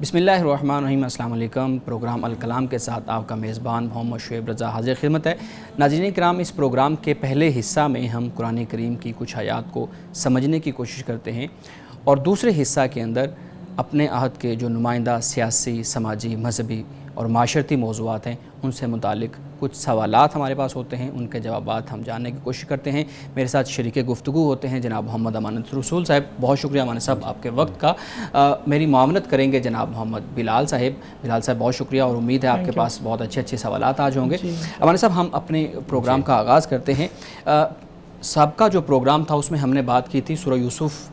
بسم اللہ الرحمن الرحیم۔ السلام علیکم۔ پروگرام الکلام کے ساتھ آپ کا میزبان محمد شعیب رضا حاضر خدمت ہے۔ ناظرین کرام، اس پروگرام کے پہلے حصہ میں ہم قرآن کریم کی کچھ آیات کو سمجھنے کی کوشش کرتے ہیں، اور دوسرے حصہ کے اندر اپنے عہد کے جو نمائندہ سیاسی، سماجی، مذہبی اور معاشرتی موضوعات ہیں ان سے متعلق کچھ سوالات ہمارے پاس ہوتے ہیں، ان کے جوابات ہم جاننے کی کوشش کرتے ہیں۔ میرے ساتھ شریک گفتگو ہوتے ہیں جناب محمد امانت رسول صاحب۔ بہت شکریہ امانت صاحب آپ کے وقت کا۔ میری معاونت کریں گے جناب محمد بلال صاحب بہت شکریہ، اور امید ہے آپ کے پاس بہت اچھے سوالات آج ہوں گے۔ امانت صاحب، ہم اپنے پروگرام کا آغاز کرتے ہیں۔ سابقہ جو پروگرام تھا اس میں ہم نے بات کی تھی سورہ یوسف،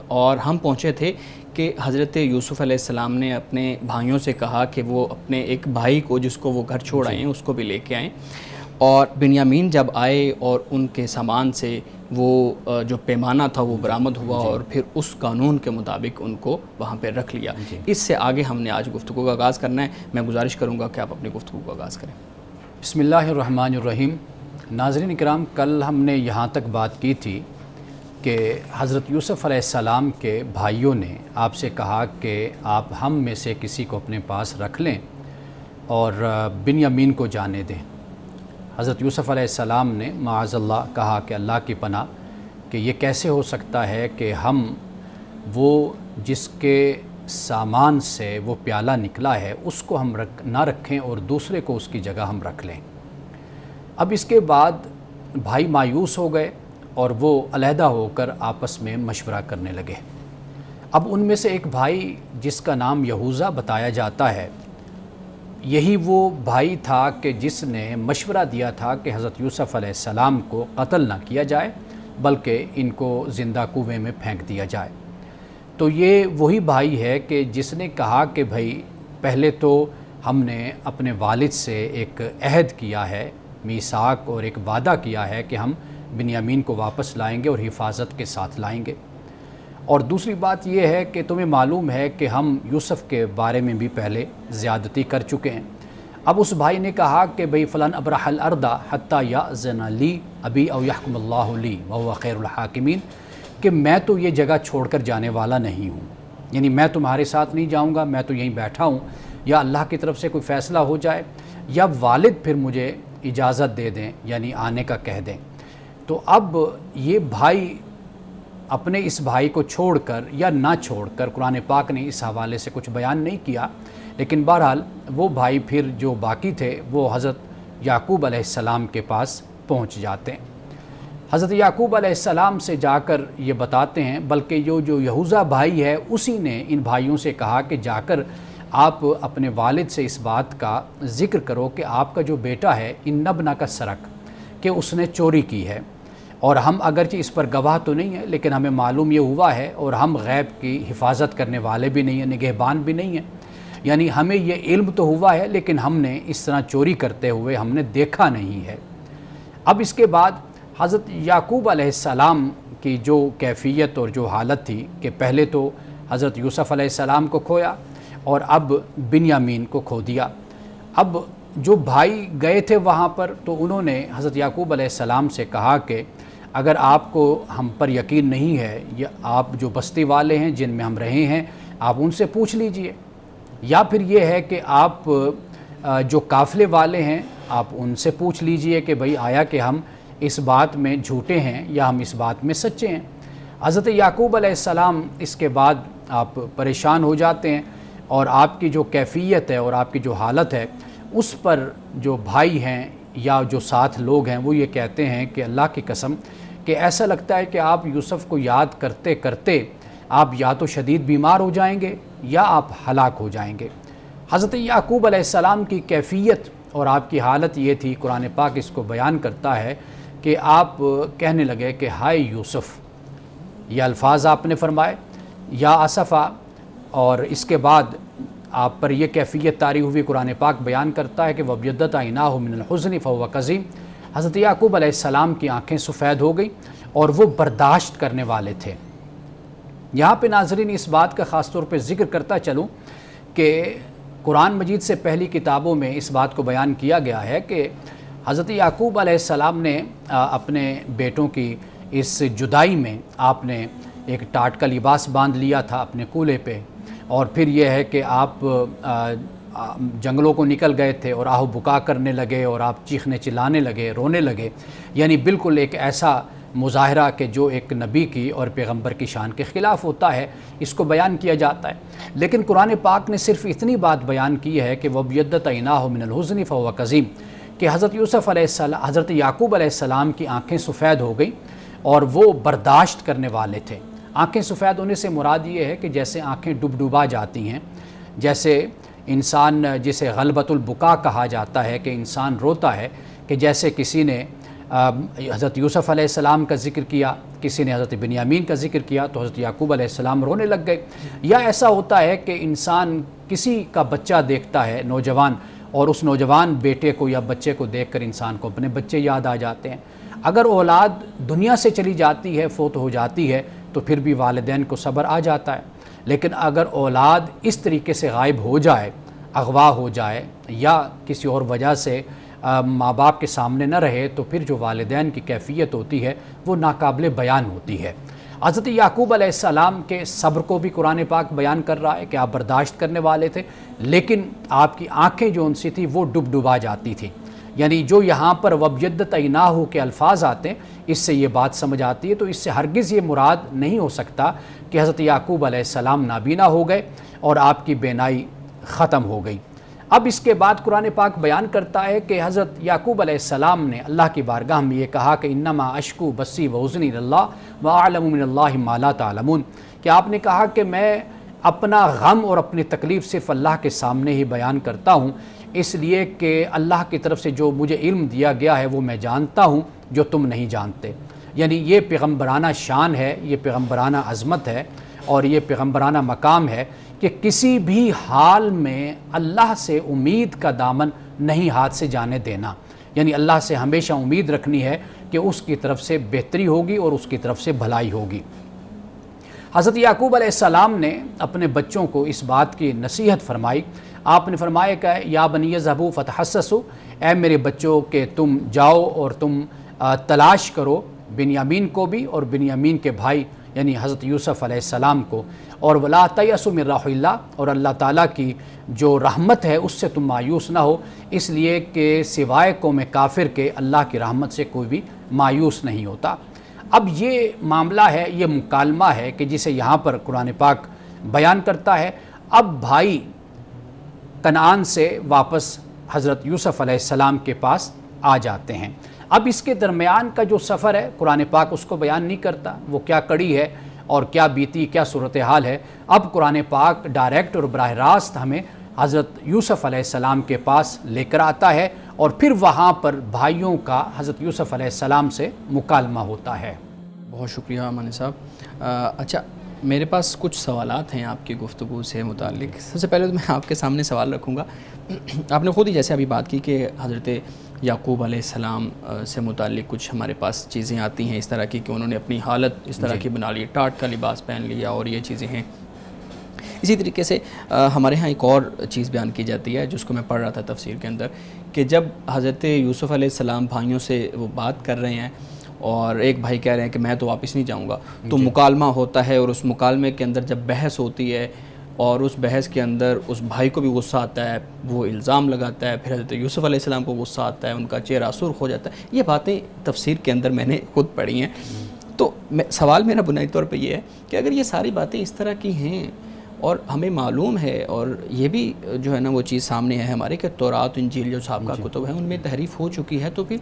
اور ہم پہنچے تھے کہ حضرت یوسف علیہ السلام نے اپنے بھائیوں سے کہا کہ وہ اپنے ایک بھائی کو جس کو وہ گھر چھوڑ آئے ہیں اس کو بھی لے کے آئیں، اور بنیامین جب آئے اور ان کے سامان سے وہ جو پیمانہ تھا وہ برآمد ہوا، اور پھر اس قانون کے مطابق ان کو وہاں پہ رکھ لیا۔ اس سے آگے ہم نے آج گفتگو کا آغاز کرنا ہے۔ میں گزارش کروں گا کہ آپ اپنی گفتگو کا آغاز کریں۔ بسم اللہ الرحمن الرحیم۔ ناظرین اکرام، کل ہم نے یہاں تک بات کی تھی کہ حضرت یوسف علیہ السلام کے بھائیوں نے آپ سے کہا کہ آپ ہم میں سے کسی کو اپنے پاس رکھ لیں اور بنیامین کو جانے دیں۔ حضرت یوسف علیہ السلام نے معاذ اللہ کہا کہ اللہ کی پناہ، کہ یہ کیسے ہو سکتا ہے کہ ہم وہ جس کے سامان سے وہ پیالہ نکلا ہے اس کو ہم نہ رکھیں اور دوسرے کو اس کی جگہ ہم رکھ لیں۔ اب اس کے بعد بھائی مایوس ہو گئے اور وہ علیحدہ ہو کر آپس میں مشورہ کرنے لگے۔ اب ان میں سے ایک بھائی جس کا نام یہوذا بتایا جاتا ہے، یہی وہ بھائی تھا کہ جس نے مشورہ دیا تھا کہ حضرت یوسف علیہ السلام کو قتل نہ کیا جائے بلکہ ان کو زندہ کنویں میں پھینک دیا جائے۔ تو یہ وہی بھائی ہے کہ جس نے کہا کہ بھائی پہلے تو ہم نے اپنے والد سے ایک عہد کیا ہے، میثاق، اور ایک وعدہ کیا ہے کہ ہم بنیامین کو واپس لائیں گے اور حفاظت کے ساتھ لائیں گے، اور دوسری بات یہ ہے کہ تمہیں معلوم ہے کہ ہم یوسف کے بارے میں بھی پہلے زیادتی کر چکے ہیں۔ اب اس بھائی نے کہا کہ بھئی فلن ابرح الارض حتی یأذن لی ابی او یحکم اللہ لی وہو خیر الحاکمین، کہ میں تو یہ جگہ چھوڑ کر جانے والا نہیں ہوں، یعنی میں تمہارے ساتھ نہیں جاؤں گا، میں تو یہیں بیٹھا ہوں، یا اللہ کی طرف سے کوئی فیصلہ ہو جائے یا والد پھر مجھے اجازت دے دیں، یعنی آنے کا کہہ دیں۔ تو اب یہ بھائی اپنے اس بھائی کو چھوڑ کر یا نہ چھوڑ کر، قرآن پاک نے اس حوالے سے کچھ بیان نہیں کیا، لیکن بہرحال وہ بھائی پھر جو باقی تھے وہ حضرت یعقوب علیہ السلام کے پاس پہنچ جاتے ہیں۔ حضرت یعقوب علیہ السلام سے جا کر یہ بتاتے ہیں، بلکہ جو یہوذا بھائی ہے اسی نے ان بھائیوں سے کہا کہ جا کر آپ اپنے والد سے اس بات کا ذکر کرو کہ آپ کا جو بیٹا ہے ان ابنہ کا سرق، کہ اس نے چوری کی ہے، اور ہم اگرچہ اس پر گواہ تو نہیں ہیں لیکن ہمیں معلوم یہ ہوا ہے، اور ہم غیب کی حفاظت کرنے والے بھی نہیں ہیں، نگہبان بھی نہیں ہیں، یعنی ہمیں یہ علم تو ہوا ہے لیکن ہم نے اس طرح چوری کرتے ہوئے ہم نے دیکھا نہیں ہے۔ اب اس کے بعد حضرت یعقوب علیہ السلام کی جو کیفیت اور جو حالت تھی کہ پہلے تو حضرت یوسف علیہ السلام کو کھویا اور اب بنیامین کو کھو دیا۔ اب جو بھائی گئے تھے وہاں پر تو انہوں نے حضرت یعقوب علیہ السلام سے کہا کہ اگر آپ کو ہم پر یقین نہیں ہے، یا آپ جو بستی والے ہیں جن میں ہم رہے ہیں آپ ان سے پوچھ لیجئے، یا پھر یہ ہے کہ آپ جو قافلے والے ہیں آپ ان سے پوچھ لیجئے کہ بھئی آیا کہ ہم اس بات میں جھوٹے ہیں یا ہم اس بات میں سچے ہیں۔ حضرت یعقوب علیہ السلام اس کے بعد آپ پریشان ہو جاتے ہیں، اور آپ کی جو کیفیت ہے اور آپ کی جو حالت ہے اس پر جو بھائی ہیں یا جو ساتھ لوگ ہیں وہ یہ کہتے ہیں کہ اللہ کی قسم کہ ایسا لگتا ہے کہ آپ یوسف کو یاد کرتے کرتے آپ یا تو شدید بیمار ہو جائیں گے یا آپ ہلاک ہو جائیں گے۔ حضرت یعقوب علیہ السلام کی کیفیت اور آپ کی حالت یہ تھی، قرآن پاک اس کو بیان کرتا ہے کہ آپ کہنے لگے کہ ہائے یوسف، یہ الفاظ آپ نے فرمائے، یا اسفا، اور اس کے بعد آپ پر یہ کیفیت طاری ہوئی۔ قرآن پاک بیان کرتا ہے کہ وَابْيَضَّتْ عَيْنَاهُ مِنَ الْحُزْنِ فَهُوَ كَظِيمٌ، حضرت یعقوب علیہ السلام کی آنکھیں سفید ہو گئی اور وہ برداشت کرنے والے تھے۔ یہاں پہ ناظرین اس بات کا خاص طور پہ ذکر کرتا چلوں کہ قرآن مجید سے پہلی کتابوں میں اس بات کو بیان کیا گیا ہے کہ حضرت یعقوب علیہ السلام نے اپنے بیٹوں کی اس جدائی میں آپ نے ایک ٹاٹ کا لباس باندھ لیا تھا اپنے کولے پہ، اور پھر یہ ہے کہ آپ جنگلوں کو نکل گئے تھے اور آہ بکا کرنے لگے اور آپ چیخنے چلانے لگے، رونے لگے، یعنی بالکل ایک ایسا مظاہرہ کہ جو ایک نبی کی اور پیغمبر کی شان کے خلاف ہوتا ہے، اس کو بیان کیا جاتا ہے۔ لیکن قرآن پاک نے صرف اتنی بات بیان کی ہے کہ وَبْيَضَّتْ عَيْنَاهُ مِنَ الْحُزْنِ فَهُوَ كَظِيمٌ، کہ حضرت یوسف علیہ السلام، حضرت یعقوب علیہ السلام کی آنکھیں سفید ہو گئیں اور وہ برداشت کرنے والے تھے۔ آنکھیں سفید ہونے سے مراد یہ ہے کہ جیسے آنکھیں ڈبا جاتی ہیں، جیسے انسان جسے غلبۃ البکا کہا جاتا ہے کہ انسان روتا ہے، کہ جیسے کسی نے حضرت یوسف علیہ السلام کا ذکر کیا، کسی نے حضرت بنیامین کا ذکر کیا تو حضرت یعقوب علیہ السلام رونے لگ گئے۔ یا ایسا ہوتا ہے کہ انسان کسی کا بچہ دیکھتا ہے، نوجوان، اور اس نوجوان بیٹے کو یا بچے کو دیکھ کر انسان کو اپنے بچے یاد آ جاتے ہیں۔ اگر اولاد دنیا سے چلی جاتی ہے، فوت ہو جاتی ہے، تو پھر بھی والدین کو صبر آ جاتا ہے، لیکن اگر اولاد اس طریقے سے غائب ہو جائے، اغوا ہو جائے یا کسی اور وجہ سے ماں باپ کے سامنے نہ رہے، تو پھر جو والدین کی کیفیت ہوتی ہے وہ ناقابل بیان ہوتی ہے۔ حضرت یعقوب علیہ السلام کے صبر کو بھی قرآن پاک بیان کر رہا ہے کہ آپ برداشت کرنے والے تھے، لیکن آپ کی آنکھیں جو ان سے تھی وہ ڈبا جاتی تھی۔ یعنی جو یہاں پر وَبْيَضَّتْ عَيْنَاهُ کے الفاظ آتے ہیں، اس سے یہ بات سمجھ آتی ہے، تو اس سے ہرگز یہ مراد نہیں ہو سکتا کہ حضرت یعقوب علیہ السلام نابینا ہو گئے اور آپ کی بینائی ختم ہو گئی۔ اب اس کے بعد قرآن پاک بیان کرتا ہے کہ حضرت یعقوب علیہ السلام نے اللہ کی بارگاہ میں یہ کہا کہ انما اشکو بسی وحزنی اللہ واعلم من اللہ ما لا تعلمون، کہ آپ نے کہا کہ میں اپنا غم اور اپنی تکلیف صرف اللہ کے سامنے ہی بیان کرتا ہوں، اس لیے کہ اللہ کی طرف سے جو مجھے علم دیا گیا ہے وہ میں جانتا ہوں جو تم نہیں جانتے۔ یعنی یہ پیغمبرانہ شان ہے، یہ پیغمبرانہ عظمت ہے اور یہ پیغمبرانہ مقام ہے کہ کسی بھی حال میں اللہ سے امید کا دامن نہیں ہاتھ سے جانے دینا، یعنی اللہ سے ہمیشہ امید رکھنی ہے کہ اس کی طرف سے بہتری ہوگی اور اس کی طرف سے بھلائی ہوگی۔ حضرت یعقوب علیہ السلام نے اپنے بچوں کو اس بات کی نصیحت فرمائی۔ آپ نے فرمایا کہ یا بنی اذهبوا فتحسسوا، اے میرے بچوں کہ تم جاؤ اور تم تلاش کرو بنیامین کو بھی اور بنیامین کے بھائی یعنی حضرت یوسف علیہ السلام کو، اور ولا تیأسوا من روح اللہ، اور اللہ تعالیٰ کی جو رحمت ہے اس سے تم مایوس نہ ہو، اس لیے کہ سوائے قوم کافر کے اللہ کی رحمت سے کوئی بھی مایوس نہیں ہوتا۔ اب یہ معاملہ ہے، یہ مکالمہ ہے کہ جسے یہاں پر قرآن پاک بیان کرتا ہے۔ اب بھائی کنعان سے واپس حضرت یوسف علیہ السلام کے پاس آ جاتے ہیں۔ اب اس کے درمیان کا جو سفر ہے قرآن پاک اس کو بیان نہیں کرتا، وہ کیا کڑی ہے اور کیا بیتی، کیا صورتحال ہے۔ اب قرآن پاک ڈائریکٹ اور براہ راست ہمیں حضرت یوسف علیہ السلام کے پاس لے کر آتا ہے اور پھر وہاں پر بھائیوں کا حضرت یوسف علیہ السلام سے مکالمہ ہوتا ہے۔ بہت شکریہ مانی صاحب۔ اچھا، میرے پاس کچھ سوالات ہیں آپ کی گفتگو سے متعلق۔ سب سے پہلے تو میں آپ کے سامنے سوال رکھوں گا۔ آپ نے خود ہی جیسے ابھی بات کی کہ حضرت یعقوب علیہ السلام سے متعلق کچھ ہمارے پاس چیزیں آتی ہیں اس طرح کی کہ انہوں نے اپنی حالت اس طرح کی بنا لی، ٹاٹ کا لباس پہن لیا اور یہ چیزیں ہیں۔ اسی طریقے سے ہمارے ہاں ایک اور چیز بیان کی جاتی ہے جس کو میں پڑھ رہا تھا تفسیر کے اندر، کہ جب حضرت یوسف علیہ السلام بھائیوں سے وہ بات کر رہے ہیں اور ایک بھائی کہہ رہے ہیں کہ میں تو واپس نہیں جاؤں گا، تو مکالمہ ہوتا ہے، اور اس مکالمے کے اندر جب بحث ہوتی ہے اور اس بحث کے اندر اس بھائی کو بھی غصہ آتا ہے، وہ الزام لگاتا ہے، پھر حضرت یوسف علیہ السلام کو غصہ آتا ہے، ان کا چہرہ سرخ ہو جاتا ہے۔ یہ باتیں تفسیر کے اندر میں نے خود پڑھی ہیں۔ تو سوال میرا بنیادی طور پہ یہ ہے کہ اگر یہ ساری باتیں اس طرح کی ہیں اور ہمیں معلوم ہے اور یہ بھی جو ہے نا وہ چیز سامنے ہے ہمارے کہ تورات انجیل جو سابقہ کتب ہیں ان میں تحریف ہو چکی ہے، تو پھر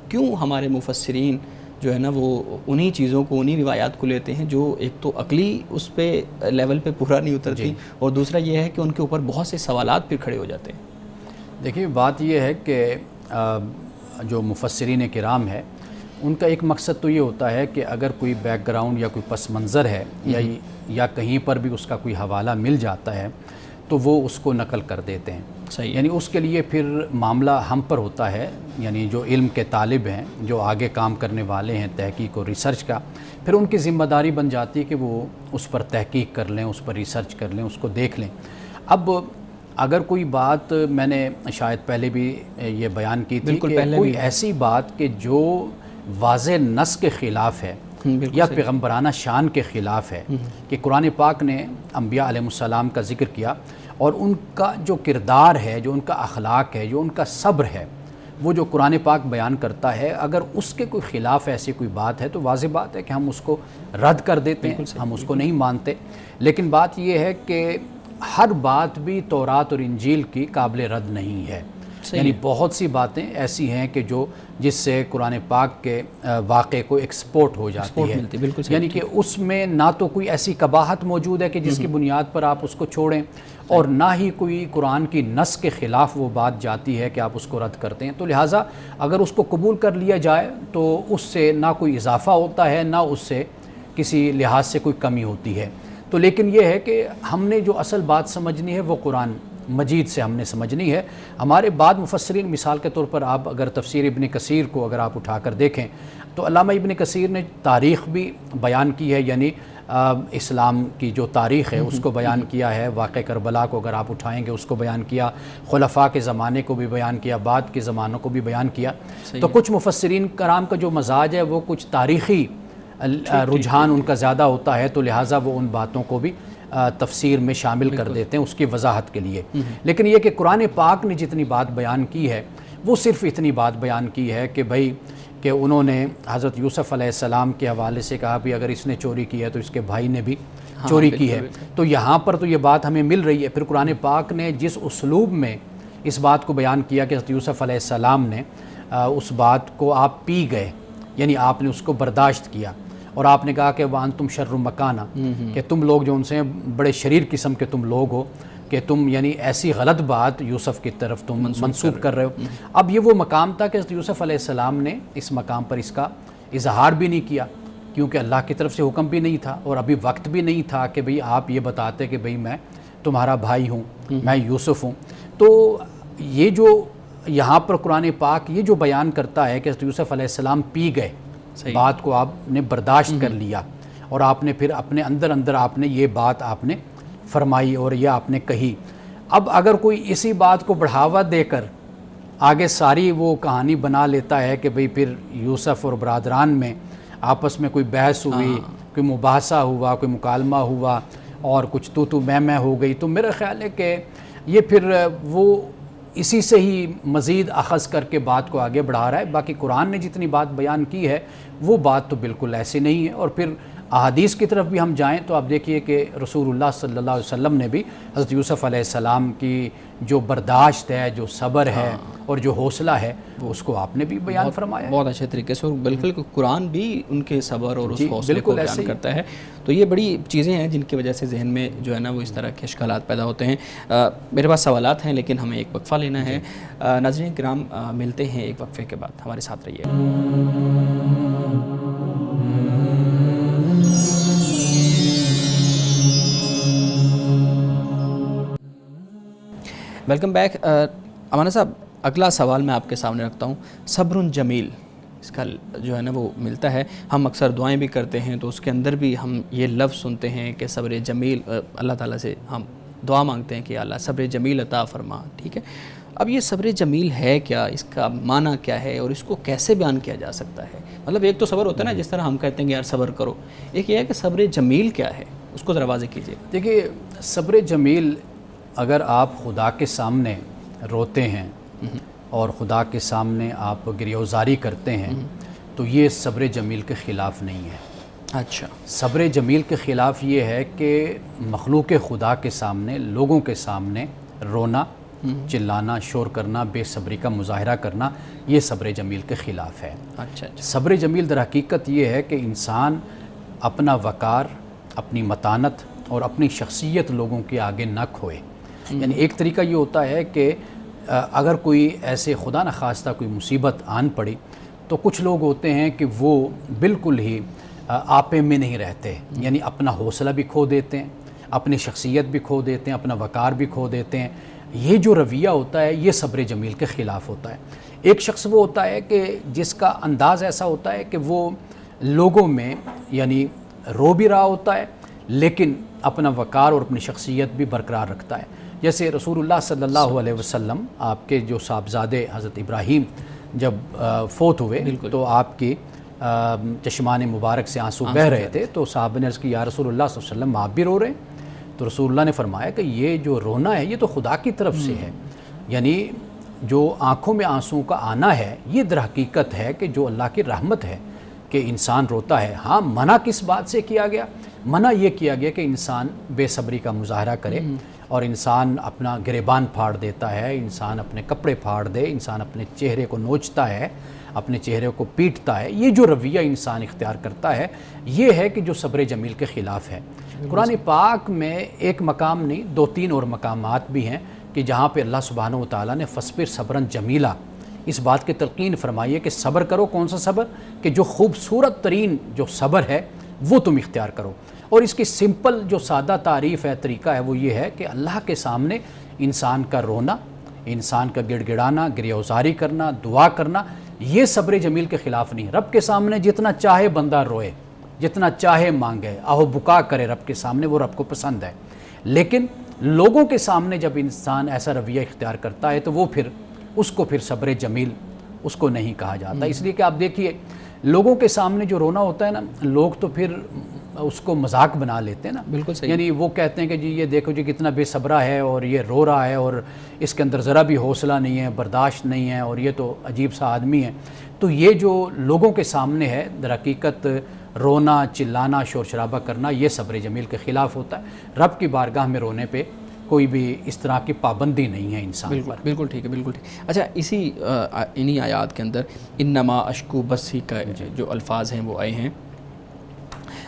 کیوں ہمارے مفسرین جو ہے نا وہ انہی چیزوں کو، انہی روایات کو لیتے ہیں جو ایک تو عقلی اس پہ لیول پہ پورا نہیں اترتی، اور دوسرا یہ ہے کہ ان کے اوپر بہت سے سوالات پھر کھڑے ہو جاتے ہیں؟ دیکھیے بات یہ ہے کہ جو مفسرین کرام ہے ان کا ایک مقصد تو یہ ہوتا ہے کہ اگر کوئی بیک گراؤنڈ یا کوئی پس منظر ہے یا کہیں پر بھی اس کا کوئی حوالہ مل جاتا ہے تو وہ اس کو نقل کر دیتے ہیں۔ صحیح، یعنی اس کے لیے پھر معاملہ ہم پر ہوتا ہے، یعنی جو علم کے طالب ہیں، جو آگے کام کرنے والے ہیں تحقیق اور ریسرچ کا، پھر ان کی ذمہ داری بن جاتی ہے کہ وہ اس پر تحقیق کر لیں، اس پر ریسرچ کر لیں، اس کو دیکھ لیں۔ اب اگر کوئی بات میں نے شاید پہلے بھی یہ بیان کی تھی کہ کوئی ایسی بات کہ جو واضح نص کے خلاف ہے یا پیغمبرانہ شان کے خلاف ہے کہ قرآن پاک نے انبیاء علیہ السلام کا ذکر کیا اور ان کا جو کردار ہے، جو ان کا اخلاق ہے، جو ان کا صبر ہے، وہ جو قرآن پاک بیان کرتا ہے، اگر اس کے کوئی خلاف ایسی کوئی بات ہے تو واضح بات ہے کہ ہم اس کو رد کر دیتے ہیں، ہم اس کو نہیں مانتے۔ لیکن بات یہ ہے کہ ہر بات بھی تورات اور انجیل کی قابل رد نہیں ہے، یعنی بہت سی باتیں ایسی ہیں کہ جس سے قرآن پاک کے واقعے کو ایکسپورٹ ہو جاتی ہے، یعنی کہ اس میں نہ تو کوئی ایسی قباحت موجود ہے کہ جس کی بنیاد پر آپ اس کو چھوڑیں، اور نہ ہی کوئی قرآن کی نص کے خلاف وہ بات جاتی ہے کہ آپ اس کو رد کرتے ہیں۔ تو لہٰذا اگر اس کو قبول کر لیا جائے تو اس سے نہ کوئی اضافہ ہوتا ہے، نہ اس سے کسی لحاظ سے کوئی کمی ہوتی ہے۔ تو لیکن یہ ہے کہ ہم نے جو اصل بات سمجھنی ہے وہ قرآن مجید سے ہم نے سمجھنی ہے۔ ہمارے بعد مفسرین، مثال کے طور پر آپ اگر تفسیر ابن کثیر کو اگر آپ اٹھا کر دیکھیں تو علامہ ابن کثیر نے تاریخ بھی بیان کی ہے، یعنی اسلام کی جو تاریخ ہے اس کو بیان کیا ہے، واقع کربلا کو اگر آپ اٹھائیں گے اس کو بیان کیا، خلفاء کے زمانے کو بھی بیان کیا، بعد کے زمانوں کو بھی بیان کیا۔ تو کچھ مفسرین کرام کا جو مزاج ہے وہ کچھ تاریخی رجحان ان کا زیادہ ہوتا ہے، تو لہٰذا وہ ان باتوں کو بھی تفسیر میں شامل کر دیتے ہیں اس کی وضاحت کے لیے۔ لیکن یہ کہ قرآن پاک نے جتنی بات بیان کی ہے وہ صرف اتنی بات بیان کی ہے کہ بھئی کہ انہوں نے حضرت یوسف علیہ السلام کے حوالے سے کہا بھی اگر اس نے چوری کی ہے تو اس کے بھائی نے بھی چوری کی ہے، تو یہاں پر تو یہ بات ہمیں مل رہی ہے۔ پھر قرآن پاک نے جس اسلوب میں اس بات کو بیان کیا کہ حضرت یوسف علیہ السلام نے اس بات کو آپ پی گئے، یعنی آپ نے اس کو برداشت کیا، اور آپ نے کہا کہ وَأَنْتُمْ شَرٌّ مَكَانًا، کہ تم لوگ جو ان سے بڑے شریر قسم کے تم لوگ ہو، کہ تم یعنی ایسی غلط بات یوسف کی طرف تم منسوب کر رہے ہو۔ اب یہ وہ مقام تھا کہ حضرت یوسف علیہ السلام نے اس مقام پر اس کا اظہار بھی نہیں کیا، کیونکہ اللہ کی طرف سے حکم بھی نہیں تھا اور ابھی وقت بھی نہیں تھا کہ بھئی آپ یہ بتاتے کہ بھئی میں تمہارا بھائی ہوں، میں یوسف ہوں۔ تو یہ جو یہاں پر قرآن پاک یہ جو بیان کرتا ہے کہ حضرت یوسف علیہ السلام پی گئے، بات کو آپ نے برداشت کر لیا اور آپ نے پھر اپنے اندر آپ نے یہ بات آپ نے فرمائی اور یہ آپ نے کہی۔ اب اگر کوئی اسی بات کو بڑھاوا دے کر آگے ساری وہ کہانی بنا لیتا ہے کہ بھئی پھر یوسف اور برادران میں آپس میں کوئی بحث ہوئی، کوئی مباحثہ ہوا، کوئی مکالمہ ہوا اور کچھ تو میں ہو گئی، تو میرا خیال ہے کہ یہ پھر وہ اسی سے ہی مزید اخذ کر کے بات کو آگے بڑھا رہا ہے۔ باقی قرآن نے جتنی بات بیان کی ہے وہ بات تو بالکل ایسی نہیں ہے۔ اور پھر احادیث کی طرف بھی ہم جائیں تو آپ دیکھیے کہ رسول اللہ صلی اللہ علیہ وسلم نے بھی حضرت یوسف علیہ السلام کی جو برداشت ہے، جو صبر ہے اور جو حوصلہ ہے اس کو آپ نے بھی بیان فرمایا ہے بہت اچھے طریقے سے، اور بالکل قرآن بھی ان کے صبر اور اس حوصلے کو بیان کرتا ہے۔ تو یہ بڑی چیزیں ہیں جن کی وجہ سے ذہن میں جو ہے نا وہ اس طرح کے اشکالات پیدا ہوتے ہیں۔ میرے پاس سوالات ہیں لیکن ہمیں ایک وقفہ لینا ہے۔ ناظرین کرام، ملتے ہیں ایک وقفے کے بعد، ہمارے ساتھ رہیے۔ Welcome back. امانہ صاحب، اگلا سوال میں آپ کے سامنے رکھتا ہوں۔ صبر جمیل، اس کا جو ہے نا وہ ملتا ہے، ہم اکثر دعائیں بھی کرتے ہیں تو اس کے اندر بھی ہم یہ لفظ سنتے ہیں کہ صبر جمیل، اللہ تعالیٰ سے ہم دعا مانگتے ہیں کہ اللہ صبر جمیل عطا فرما، ٹھیک ہے؟ اب یہ صبر جمیل ہے کیا، اس کا معنی کیا ہے اور اس کو کیسے بیان کیا جا سکتا ہے؟ مطلب ایک تو صبر ہوتا ہے نا، جس طرح ہم کہتے ہیں کہ یار صبر کرو، ایک یہ ہے کہ صبر جمیل کیا ہے، اس کو ذرا واضح کیجیے۔ دیکھیے، صبر جمیل اگر آپ خدا کے سامنے روتے ہیں اور خدا کے سامنے آپ گریہ‌وزاری کرتے ہیں تو یہ صبر جمیل کے خلاف نہیں ہے۔ اچھا، صبر جمیل کے خلاف یہ ہے کہ مخلوق خدا کے سامنے، لوگوں کے سامنے رونا، چلانا، شور کرنا، بے صبری کا مظاہرہ کرنا، یہ صبر جمیل کے خلاف ہے۔ اچھا، صبر جمیل در حقیقت یہ ہے کہ انسان اپنا وقار، اپنی متانت اور اپنی شخصیت لوگوں کے آگے نہ کھوئے۔ یعنی ایک طریقہ یہ ہوتا ہے کہ اگر کوئی ایسے خدا نخواستہ کوئی مصیبت آن پڑی تو کچھ لوگ ہوتے ہیں کہ وہ بالکل ہی آپے میں نہیں رہتے، یعنی اپنا حوصلہ بھی کھو دیتے ہیں، اپنی شخصیت بھی کھو دیتے ہیں، اپنا وقار بھی کھو دیتے ہیں۔ یہ جو رویہ ہوتا ہے یہ صبر جمیل کے خلاف ہوتا ہے۔ ایک شخص وہ ہوتا ہے کہ جس کا انداز ایسا ہوتا ہے کہ وہ لوگوں میں یعنی رو بھی رہا ہوتا ہے لیکن اپنا وقار اور اپنی شخصیت بھی برقرار رکھتا ہے۔ جیسے رسول اللہ صلی اللہ علیہ وسلم، آپ کے جو صاحبزادے حضرت ابراہیم جب فوت ہوئے تو آپ کی چشمان مبارک سے آنسو بہہ رہے تھے، تو صحابہ نے عرض کی یا رسول اللہ صلی اللہ علیہ وسلم آپ بھی رو رہے ہیں؟ تو رسول اللہ نے فرمایا کہ یہ جو رونا ہے یہ تو خدا کی طرف سے ہے، یعنی جو آنکھوں میں آنسوں کا آنا ہے یہ در حقیقت ہے کہ جو اللہ کی رحمت ہے کہ انسان روتا ہے۔ ہاں، منع کس بات سے کیا گیا؟ منع یہ کیا گیا کہ انسان بے صبری کا مظاہرہ کرے اور انسان اپنا گریبان پھاڑ دیتا ہے، انسان اپنے کپڑے پھاڑ دے، انسان اپنے چہرے کو نوچتا ہے، اپنے چہرے کو پیٹتا ہے۔ یہ جو رویہ انسان اختیار کرتا ہے یہ ہے کہ جو صبر جمیل کے خلاف ہے۔ قرآن پاک میں ایک مقام نہیں، 2-3 اور مقامات بھی ہیں کہ جہاں پہ اللہ سبحانہ و تعالیٰ نے فصبر صبرا جمیلا اس بات کی تلقین فرمائی ہے کہ صبر کرو۔ کون سا صبر؟ کہ جو خوبصورت ترین جو صبر ہے وہ تم اختیار کرو۔ اور اس کی سمپل جو سادہ تعریف ہے، طریقہ ہے، وہ یہ ہے کہ اللہ کے سامنے انسان کا رونا، انسان کا گڑ گڑانا، گریہوزاری کرنا، دعا کرنا، یہ صبر جمیل کے خلاف نہیں۔ رب کے سامنے جتنا چاہے بندہ روئے، جتنا چاہے مانگے، آہو بکا کرے رب کے سامنے، وہ رب کو پسند ہے۔ لیکن لوگوں کے سامنے جب انسان ایسا رویہ اختیار کرتا ہے تو وہ پھر اس کو پھر صبر جمیل اس کو نہیں کہا جاتا۔ اس لیے کہ آپ دیکھیے لوگوں کے سامنے جو رونا ہوتا ہے نا، لوگ تو پھر اس کو مذاق بنا لیتے ہیں نا۔ بالکل صحیح۔ یعنی وہ کہتے ہیں کہ جی یہ دیکھو جی کتنا بے صبرا ہے اور یہ رو رہا ہے اور اس کے اندر ذرا بھی حوصلہ نہیں ہے، برداشت نہیں ہے، اور یہ تو عجیب سا آدمی ہے۔ تو یہ جو لوگوں کے سامنے ہے در حقیقت رونا، چلانا، شور شرابہ کرنا، یہ صبر جمیل کے خلاف ہوتا ہے۔ رب کی بارگاہ میں رونے پہ کوئی بھی اس طرح کی پابندی نہیں ہے انسان پر۔ بالکل ٹھیک ہے، بالکل ٹھیک۔ اچھا، انہی آیات کے اندر انما اشکو بسی کا جو الفاظ ہیں وہ آئے ہیں۔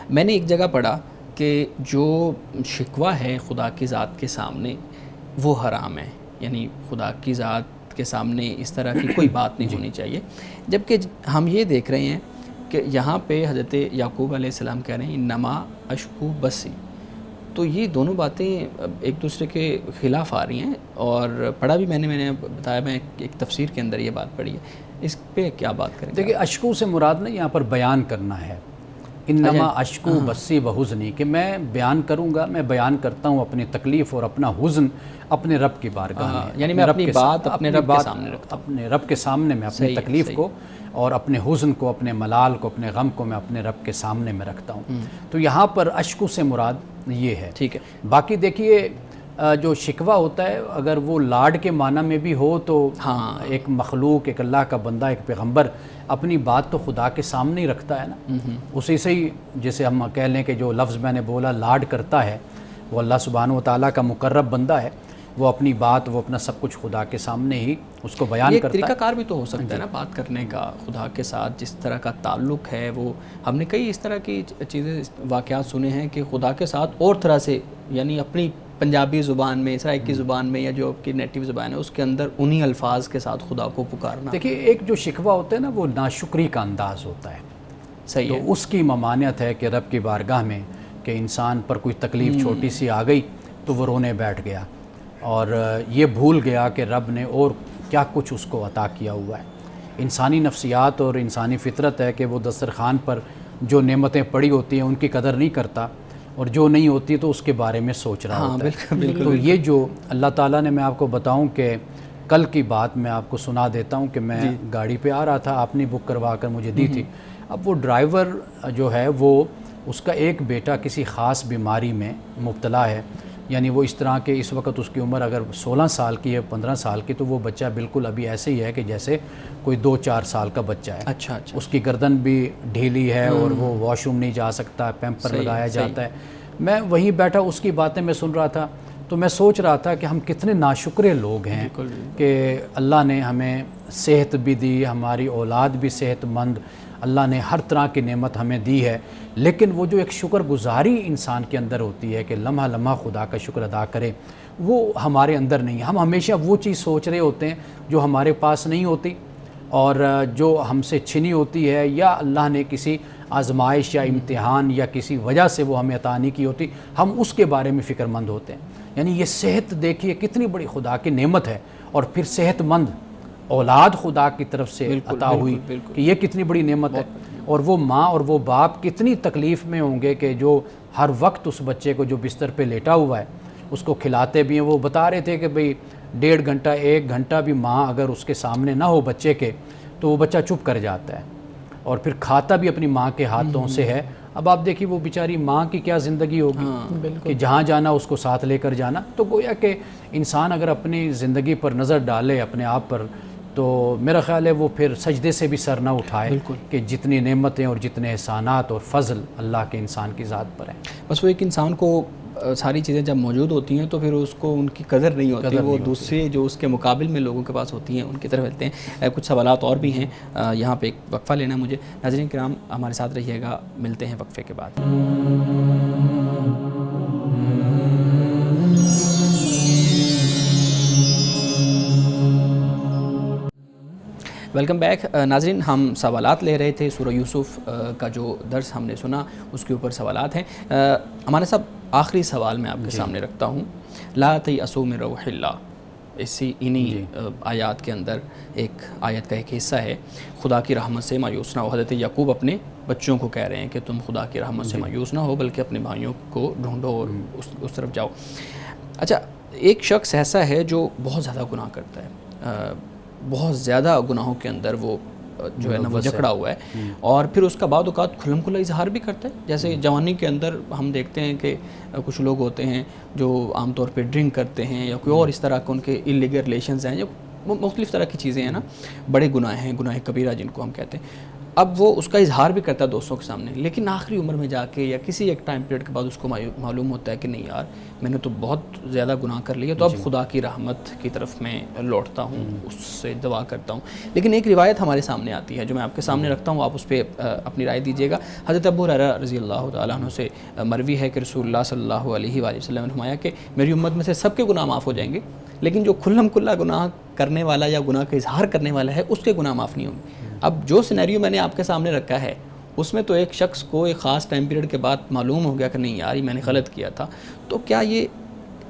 میں نے ایک جگہ پڑھا کہ جو شکوہ ہے خدا کی ذات کے سامنے وہ حرام ہے، یعنی خدا کی ذات کے سامنے اس طرح کی کوئی بات نہیں ہونی چاہیے۔ جبکہ ہم یہ دیکھ رہے ہیں کہ یہاں پہ حضرت یعقوب علیہ السلام کہہ رہے ہیں انما اشکو بسی، تو یہ دونوں باتیں ایک دوسرے کے خلاف آ رہی ہیں۔ اور پڑھا بھی میں نے بتایا، میں ایک تفسیر کے اندر یہ بات پڑھی ہے، اس پہ کیا بات کریں گے؟ دیکھیے اشکو سے مراد نہیں یہاں پر بیان کرنا ہے، انما اشکو بسی و حزنی، کہ میں بیان کروں گا، میں بیان کرتا ہوں اپنی تکلیف اور اپنا حزن اپنے رب کی بارگاہ میں، یعنی میں اپنی بات اپنے رب کے سامنے رکھتا ہوں، اپنے رب کے سامنے میں اپنی تکلیف کو اور اپنے حزن کو، اپنے ملال کو، اپنے غم کو میں اپنے رب کے سامنے میں رکھتا ہوں۔ تو یہاں پر اشکو سے مراد یہ ہے۔ ٹھیک ہے۔ باقی دیکھیے جو شکوہ ہوتا ہے اگر وہ لاڈ کے معنی میں بھی ہو تو ایک مخلوق، ایک اللہ کا بندہ، ایک پیغمبر اپنی بات تو خدا کے سامنے ہی رکھتا ہے نا۔ اسی سے ہی جیسے ہم کہہ لیں کہ جو لفظ میں نے بولا لاڈ کرتا ہے، وہ اللہ سبحانہ و تعالیٰ کا مقرب بندہ ہے، وہ اپنی بات، وہ اپنا سب کچھ خدا کے سامنے ہی اس کو بیان کرتا ہے۔ طریقہ کار بھی تو ہو سکتا ہے نا بات کرنے کا، خدا کے ساتھ جس طرح کا تعلق ہے وہ، ہم نے کئی اس طرح کی چیزیں، واقعات سنے ہیں کہ خدا کے ساتھ اور طرح سے، یعنی اپنی پنجابی زبان میں، سرائکی زبان میں، یا جو آپ کی نیٹیو زبان ہے اس کے اندر انہی الفاظ کے ساتھ خدا کو پکارنا۔ دیکھیے ایک جو شکوہ ہوتا ہے نا وہ ناشکری کا انداز ہوتا ہے، صحیح ہے، تو اس کی ممانعت ہے کہ رب کی بارگاہ میں کہ انسان پر کوئی تکلیف چھوٹی سی آ گئی تو وہ رونے بیٹھ گیا اور یہ بھول گیا کہ رب نے اور کیا کچھ اس کو عطا کیا ہوا ہے۔ انسانی نفسیات اور انسانی فطرت ہے کہ وہ دسترخوان پر جو نعمتیں پڑی ہوتی ہیں ان کی قدر نہیں کرتا، اور جو نہیں ہوتی تو اس کے بارے میں سوچ رہا ہوتا ہے۔ تو یہ جو اللہ تعالیٰ نے، میں آپ کو بتاؤں کہ کل کی بات میں آپ کو سنا دیتا ہوں کہ میں گاڑی پہ آ رہا تھا، آپ نے بک کروا کر مجھے دی تھی۔ اب وہ ڈرائیور جو ہے وہ، اس کا ایک بیٹا کسی خاص بیماری میں مبتلا ہے، یعنی وہ اس طرح کہ اس وقت اس کی عمر اگر 16 سال کی ہے، 15 سال کی، تو وہ بچہ بالکل ابھی ایسے ہی ہے کہ جیسے کوئی 2-4 سال کا بچہ ہے۔ اچھا، اس کی گردن بھی ڈھیلی ہے اور وہ واش روم نہیں جا سکتا، پیمپر لگایا جاتا ہے۔ میں وہیں بیٹھا اس کی باتیں میں سن رہا تھا، تو میں سوچ رہا تھا کہ ہم کتنے ناشکرے لوگ ہیں کہ اللہ نے ہمیں صحت بھی دی، ہماری اولاد بھی صحت مند، اللہ نے ہر طرح کی نعمت ہمیں دی ہے، لیکن وہ جو ایک شکر گزاری انسان کے اندر ہوتی ہے کہ لمحہ لمحہ خدا کا شکر ادا کرے، وہ ہمارے اندر نہیں ہے۔ ہم ہمیشہ وہ چیز سوچ رہے ہوتے ہیں جو ہمارے پاس نہیں ہوتی اور جو ہم سے چھنی ہوتی ہے، یا اللہ نے کسی آزمائش یا امتحان یا کسی وجہ سے وہ ہمیں عطا نہیں کی ہوتی، ہم اس کے بارے میں فکر مند ہوتے ہیں۔ یعنی یہ صحت دیکھیے کتنی بڑی خدا کی نعمت ہے، اور پھر صحت مند اولاد خدا کی طرف سے عطا ہوئی کہ یہ کتنی بڑی نعمت ہے۔ اور وہ ماں اور وہ باپ کتنی تکلیف میں ہوں گے کہ جو ہر وقت اس بچے کو جو بستر پہ لیٹا ہوا ہے اس کو کھلاتے بھی ہیں۔ وہ بتا رہے تھے کہ بھئی 1.5 گھنٹہ 1 گھنٹہ بھی ماں اگر اس کے سامنے نہ ہو بچے کے تو وہ بچہ چپ کر جاتا ہے، اور پھر کھاتا بھی اپنی ماں کے ہاتھوں سے ہے. اب آپ دیکھیے وہ بیچاری ماں کی کیا زندگی ہوگی کہ جہاں جانا اس کو ساتھ لے کر جانا. تو گویا کہ انسان اگر اپنی زندگی پر نظر ڈالے اپنے آپ پر تو میرا خیال ہے وہ پھر سجدے سے بھی سر نہ اٹھائے کہ جتنی نعمتیں اور جتنے احسانات اور فضل اللہ کے انسان کی ذات پر ہیں. بس وہ ایک انسان کو ساری چیزیں جب موجود ہوتی ہیں تو پھر اس کو ان کی قدر نہیں ہوتی, وہ دوسرے جو اس کے مقابل میں لوگوں کے پاس ہوتی ہیں ان کی طرف ملتے ہیں. کچھ سوالات اور بھی ہیں, یہاں پہ ایک وقفہ لینا ہے مجھے. ناظرین کرام ہمارے ساتھ رہیے گا, ملتے ہیں وقفے کے بعد. Welcome back. ناظرین ہم سوالات لے رہے تھے, سورہ یوسف کا جو درس ہم نے سنا اس کے اوپر سوالات ہیں. ہمارے صاحب آخری سوال میں آپ کے سامنے رکھتا ہوں. لا تیأسوا من روح اللہ, انہی آیات کے اندر ایک آیت کا ایک حصہ ہے, خدا کی رحمت سے مایوس نہ ہو. حضرت یعقوب اپنے بچوں کو کہہ رہے ہیں کہ تم خدا کی رحمت سے مایوس نہ ہو بلکہ اپنے بھائیوں کو ڈھونڈو اور اس طرف جاؤ. اچھا, ایک شخص ایسا ہے جو بہت زیادہ گناہ کرتا ہے, بہت زیادہ گناہوں کے اندر وہ جو ہے نا وہ جکڑا ہوا ہے, اور پھر اس کا بعد اوقات کھلم کھلا اظہار بھی کرتا ہے. جیسے جوانی کے اندر ہم دیکھتے ہیں کہ کچھ لوگ ہوتے ہیں جو عام طور پہ ڈرنک کرتے ہیں یا کوئی اور اس طرح کے ان کے انلیگل ریلیشنز ہیں, یا مختلف طرح کی چیزیں ہیں نا, بڑے گناہ ہیں, گناہ کبیرہ جن کو ہم کہتے ہیں. اب وہ اس کا اظہار بھی کرتا ہے دوستوں کے سامنے, لیکن آخری عمر میں جا کے یا کسی ایک ٹائم پیریڈ کے بعد اس کو معلوم ہوتا ہے کہ نہیں یار میں نے تو بہت زیادہ گناہ کر لیا, تو اب خدا کی رحمت کی طرف میں لوٹتا ہوں, اس سے دعا کرتا ہوں. لیکن ایک روایت ہمارے سامنے آتی ہے جو میں آپ کے سامنے رکھتا ہوں, آپ اس پہ اپنی رائے دیجیے گا. حضرت ابو ہریرہ رضی اللہ تعالیٰ عنہ سے مروی ہے کہ رسول اللہ صلی اللہ علیہ وآلہ وسلم نے فرمایا کہ میری امت میں سے سب کے گناہ معاف ہو جائیں گے, لیکن جو کھلم کھلا گناہ کرنے والا یا گناہ کا اظہار کرنے والا ہے اس کے گناہ معاف نہیں ہوں گے. اب جو سینیریو میں نے آپ کے سامنے رکھا ہے اس میں تو ایک شخص کو ایک خاص ٹائم پیریڈ کے بعد معلوم ہو گیا کہ نہیں یار میں نے غلط کیا تھا, تو کیا یہ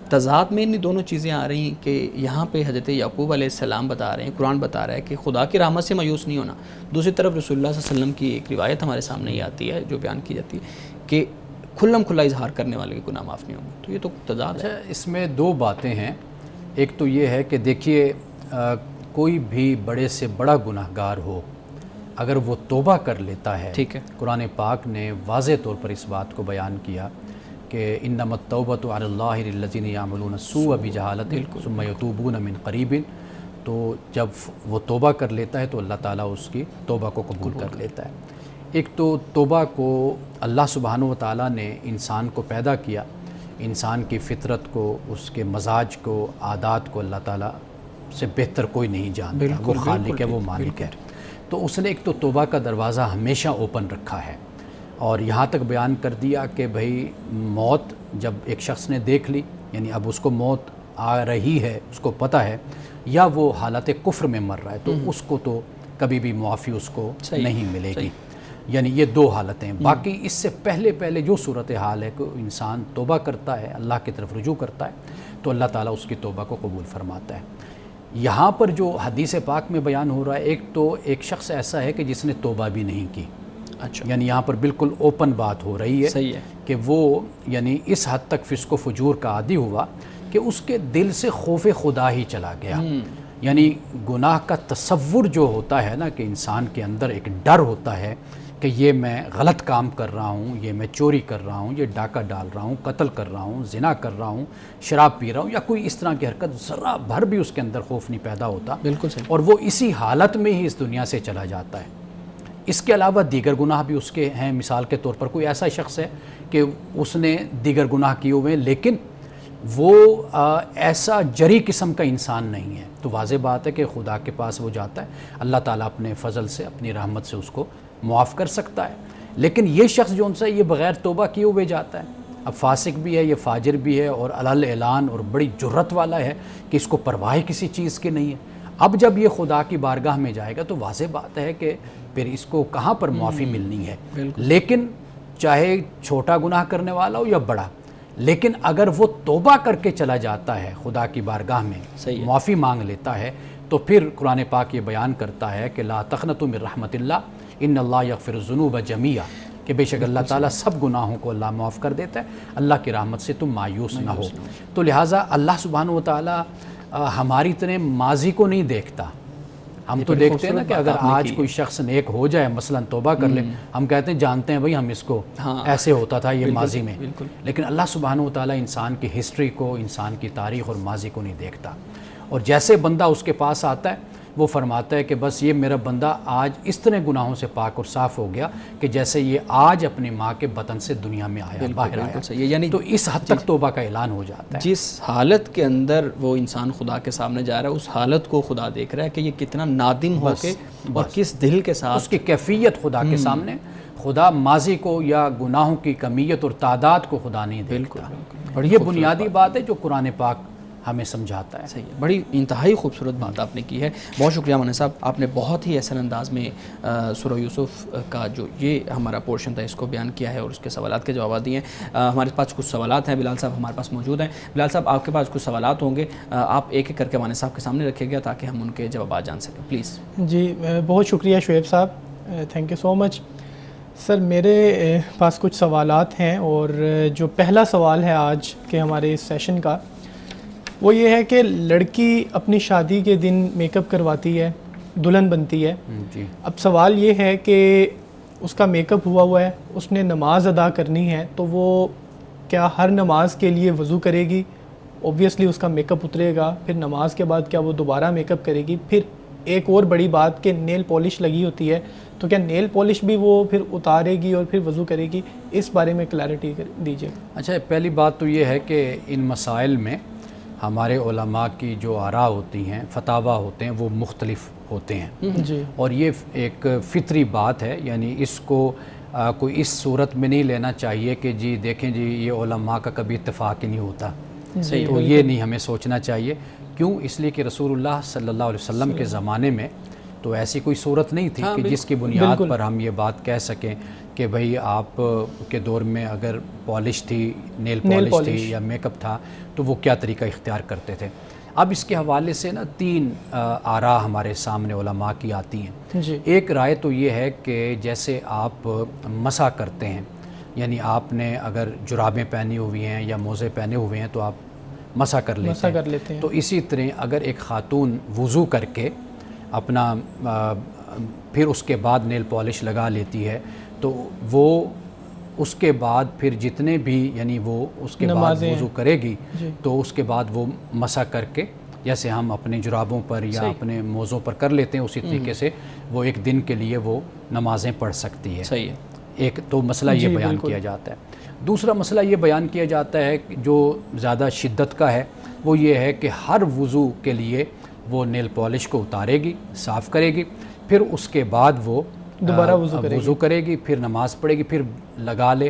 تضاد میں ان دونوں چیزیں آ رہی ہیں کہ یہاں پہ حضرت یعقوب علیہ السلام بتا رہے ہیں, قرآن بتا رہا ہے کہ خدا کی رحمت سے مایوس نہیں ہونا, دوسری طرف رسول اللہ صلی اللہ علیہ وسلم کی ایک روایت ہمارے سامنے ہی آتی ہے جو بیان کی جاتی ہے کہ کھلم کھلا اظہار کرنے والے کے گناہ معاف نہیں ہوں گے. تو یہ تو تضاد ہے. اس میں دو باتیں ہیں. ایک تو یہ ہے کہ دیکھیے کوئی بھی بڑے سے بڑا گناہ گار ہو اگر وہ توبہ کر لیتا ہے, ٹھیک ہے, قرآن پاک نے واضح طور پر اس بات کو بیان کیا کہ انما التوبۃ علی اللہ للذین یعملون السوء بجہالۃ ثم یتوبون من قریب. تو جب وہ توبہ کر لیتا ہے تو اللہ تعالیٰ اس کی توبہ کو قبول کر لیتا ہے. ایک تو توبہ کو اللہ سبحانہ و تعالیٰ نے انسان کو پیدا کیا, انسان کی فطرت کو, اس کے مزاج کو, عادات کو اللہ تعالیٰ سے بہتر کوئی نہیں جانتا. وہ خالق ہے, وہ مالک ہے. تو اس نے ایک تو توبہ کا دروازہ ہمیشہ اوپن رکھا ہے, اور یہاں تک بیان کر دیا کہ بھئی موت جب ایک شخص نے دیکھ لی, یعنی اب اس کو موت آ رہی ہے, اس کو پتہ ہے, یا وہ حالت کفر میں مر رہا ہے, تو اس کو تو کبھی بھی معافی اس کو نہیں ملے گی. یعنی یہ دو حالتیں. باقی اس سے پہلے جو صورتحال ہے کہ انسان توبہ کرتا ہے, اللہ کی طرف رجوع کرتا ہے, تو اللہ تعالیٰ اس کی توبہ کو قبول فرماتا ہے. یہاں پر جو حدیث پاک میں بیان ہو رہا ہے, ایک تو ایک شخص ایسا ہے کہ جس نے توبہ بھی نہیں کی. اچھا, یعنی یہاں پر بالکل اوپن بات ہو رہی ہے, صحیح ہے, کہ وہ یعنی اس حد تک فسق و فجور کا عادی ہوا کہ اس کے دل سے خوف خدا ہی چلا گیا. یعنی گناہ کا تصور جو ہوتا ہے نا, کہ انسان کے اندر ایک ڈر ہوتا ہے کہ یہ میں غلط کام کر رہا ہوں, یہ میں چوری کر رہا ہوں, یہ ڈاکہ ڈال رہا ہوں, قتل کر رہا ہوں, زنا کر رہا ہوں, شراب پی رہا ہوں, یا کوئی اس طرح کی حرکت, ذرا بھر بھی اس کے اندر خوف نہیں پیدا ہوتا. بالکل صحیح. اور وہ اسی حالت میں ہی اس دنیا سے چلا جاتا ہے. اس کے علاوہ دیگر گناہ بھی اس کے ہیں. مثال کے طور پر کوئی ایسا شخص ہے کہ اس نے دیگر گناہ کیے ہوئے ہیں, لیکن وہ ایسا جری قسم کا انسان نہیں ہے, تو واضح بات ہے کہ خدا کے پاس وہ جاتا ہے, اللہ تعالیٰ اپنے فضل سے, اپنی رحمت سے اس کو معاف کر سکتا ہے. لیکن یہ شخص جو ان سے یہ بغیر توبہ کیے ہوئے جاتا ہے, اب فاسق بھی ہے, یہ فاجر بھی ہے, اور علی اعلان اور بڑی جرت والا ہے کہ اس کو پرواہ کسی چیز کی نہیں ہے. اب جب یہ خدا کی بارگاہ میں جائے گا تو واضح بات ہے کہ پھر اس کو کہاں پر معافی ملنی ہے. لیکن چاہے چھوٹا گناہ کرنے والا ہو یا بڑا, لیکن اگر وہ توبہ کر کے چلا جاتا ہے خدا کی بارگاہ میں, معافی مانگ لیتا ہے, تو پھر قرآن پاک یہ بیان کرتا ہے کہ لا تقنطوا من رحمت اللہ ان اللہ یغفر الذنوب جمیعا, کہ بے شک اللہ تعالیٰ سب گناہوں کو اللہ معاف کر دیتا ہے, اللہ کی رحمت سے تم مایوس نہ ہو. تو لہٰذا اللہ سبحانہ و تعالیٰ ہماری طرح ماضی کو نہیں دیکھتا, ہم تو دیکھتے ہیں نا کہ اگر آج کوئی شخص نیک ہو جائے مثلا توبہ کر لے، ہم کہتے ہیں جانتے ہیں بھائی ہم اس کو ایسے ہوتا تھا یہ ماضی میں، لیکن اللہ سبحانہ و تعالیٰ انسان کی ہسٹری کو، انسان کی تاریخ اور ماضی کو نہیں دیکھتا، اور جیسے بندہ اس کے پاس آتا ہے وہ فرماتا ہے کہ بس یہ میرا بندہ آج اس طرح گناہوں سے پاک اور صاف ہو گیا کہ جیسے یہ آج اپنی ماں کے بطن سے دنیا میں آیا، باہر آیا، یعنی تو اس حد تک توبہ کا اعلان ہو جاتا ہے۔ جس حالت کے اندر وہ انسان خدا کے سامنے جا رہا ہے اس حالت کو خدا دیکھ رہا ہے کہ یہ کتنا نادم ہو کے اور کس دل کے ساتھ اس کی کیفیت خدا کے سامنے، خدا ماضی کو یا گناہوں کی کمیت اور تعداد کو خدا نہیں دیکھتا۔ یہ بنیادی بات ہے جو قرآن پاک ہمیں سمجھاتا ہے۔ صحیح ہے، بڑی انتہائی خوبصورت بات آپ نے کی ہے، بہت شکریہ مولانا صاحب، آپ نے بہت ہی احسن انداز میں سورہ یوسف کا جو یہ ہمارا پورشن تھا اس کو بیان کیا ہے اور اس کے سوالات کے جوابات دیے ہیں۔ ہمارے پاس کچھ سوالات ہیں، بلال صاحب ہمارے پاس موجود ہیں۔ بلال صاحب آپ کے پاس کچھ سوالات ہوں گے، آپ ایک ایک کر کے مولانا صاحب کے سامنے رکھیے گا تاکہ ہم ان کے جوابات جان سکیں، پلیز۔ جی بہت شکریہ شعیب صاحب، تھینک یو سو مچ۔ سر میرے پاس کچھ سوالات ہیں، اور جو پہلا سوال ہے آج کے ہمارے اس سیشن کا وہ یہ ہے کہ لڑکی اپنی شادی کے دن میک اپ کرواتی ہے، دلہن بنتی ہے، اب سوال یہ ہے کہ اس کا میک اپ ہوا ہے، اس نے نماز ادا کرنی ہے، تو وہ کیا ہر نماز کے لیے وضو کرے گی؟ اوبویسلی اس کا میک اپ اترے گا، پھر نماز کے بعد کیا وہ دوبارہ میک اپ کرے گی؟ پھر ایک اور بڑی بات کہ نیل پالش لگی ہوتی ہے، تو کیا نیل پالش بھی وہ پھر اتارے گی اور پھر وضو کرے گی؟ اس بارے میں کلیئرٹی دیجیے۔ اچھا، پہلی بات تو یہ ہے کہ ان مسائل میں ہمارے علماء کی جو آراء ہوتی ہیں، فتاویٰ ہوتے ہیں، وہ مختلف ہوتے ہیں جی، اور یہ ایک فطری بات ہے، یعنی اس کو کوئی اس صورت میں نہیں لینا چاہیے کہ جی دیکھیں جی یہ علماء کا کبھی اتفاق ہی نہیں ہوتا، تو یہ نہیں ہمیں سوچنا چاہیے۔ کیوں؟ اس لیے کہ رسول اللہ صلی اللہ علیہ وسلم کے زمانے میں تو ایسی کوئی صورت نہیں تھی کہ جس کی بنیاد پر ہم یہ بات کہہ سکیں کہ بھئی آپ کے دور میں اگر پالش تھی، نیل پالش تھی یا میک اپ تھا تو وہ کیا طریقہ اختیار کرتے تھے۔ اب اس کے حوالے سے نا تین آراء ہمارے سامنے علماء کی آتی ہیں۔ ایک رائے تو یہ ہے کہ جیسے آپ مسح کرتے ہیں، یعنی آپ نے اگر جرابیں پہنی ہوئی ہیں یا موزے پہنے ہوئے ہیں تو آپ مسح کر لیتے ہیں، تو اسی طرح اگر ایک خاتون وضو کر کے اپنا پھر اس کے بعد نیل پالش لگا لیتی ہے تو وہ اس کے بعد پھر جتنے بھی یعنی وہ اس کے بعد وضو کرے گی تو اس کے بعد وہ مسح کر کے جیسے ہم اپنے جرابوں پر یا اپنے موزوں پر کر لیتے ہیں اسی طریقے سے وہ ایک دن کے لیے وہ نمازیں پڑھ سکتی ہے۔ صحیح ہے، ایک تو مسئلہ یہ بیان کیا جاتا ہے۔ دوسرا مسئلہ یہ بیان کیا جاتا ہے جو زیادہ شدت کا ہے، وہ یہ ہے کہ ہر وضو کے لیے وہ نیل پالش کو اتارے گی، صاف کرے گی، پھر اس کے بعد وہ دوبارہ وضو کرے گی، پھر نماز پڑھے گی، پھر لگا لے،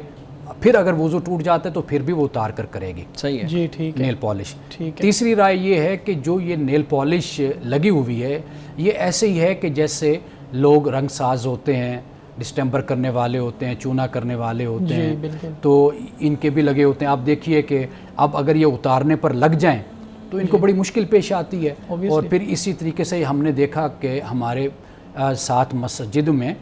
پھر اگر وضو ٹوٹ جاتا ہے تو پھر بھی وہ اتار کر کرے گی۔ صحیح ہے، جی ٹھیک ہے، نیل پالش۔ ٹھیک ہے۔ تیسری رائے یہ ہے کہ جو یہ نیل پالش لگی ہوئی ہے یہ ایسے ہی ہے کہ جیسے لوگ رنگ ساز ہوتے ہیں، ڈسٹمبر کرنے والے ہوتے ہیں، چونا کرنے والے ہوتے ہیں، تو ان کے بھی لگے ہوتے ہیں۔ آپ دیکھیے کہ اب اگر یہ اتارنے پر لگ جائیں تو ان کو بڑی مشکل پیش آتی ہے، اور پھر اسی طریقے سے ہم نے دیکھا کہ ہمارے ساتھ مسجد میں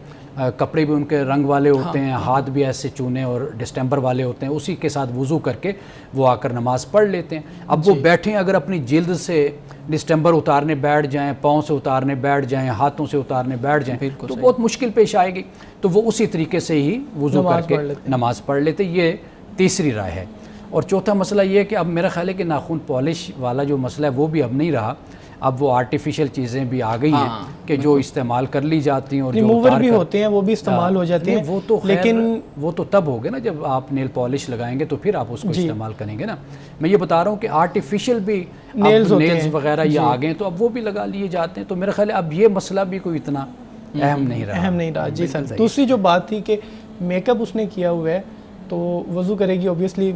کپڑے بھی ان کے رنگ والے ہوتے ہیں، ہاتھ بھی ایسے چونے اور ڈسٹمبر والے ہوتے ہیں، اسی کے ساتھ وضو کر کے وہ آ کر نماز پڑھ لیتے ہیں۔ اب وہ بیٹھیں اگر اپنی جلد سے ڈسٹمبر اتارنے بیٹھ جائیں، پاؤں سے اتارنے بیٹھ جائیں، ہاتھوں سے اتارنے بیٹھ جائیں تو بہت مشکل پیش آئے گی، تو وہ اسی طریقے سے ہی وضو کر کے نماز پڑھ لیتے۔ یہ تیسری رائے ہے۔ اور چوتھا مسئلہ یہ ہے کہ اب میرا خیال ہے کہ ناخن پالش والا جو مسئلہ ہے وہ بھی اب نہیں رہا، اب وہ آرٹیفیشل چیزیں بھی آ گئی ہیں کہ جو استعمال کر لی جاتی ہیں اور ریموور بھی ہوتے ہیں وہ بھی استعمال ہو جاتے ہیں، وہ تو لیکن وہ تو تب ہوگے نا جب آپ نیل پالش لگائیں گے تو پھر آپ اس کو استعمال کریں گے نا۔ میں یہ بتا رہا ہوں کہ آرٹیفیشل بھی نیلز وغیرہ یہ آ گئے تو اب وہ بھی لگا لیے جاتے ہیں، تو میرا خیال ہے اب یہ مسئلہ بھی کوئی اتنا اہم نہیں رہا۔ جی سر، دوسری جو بات تھی کہ میک اپ اس نے کیا ہوا ہے تو وضو کرے گی، اوبیسلی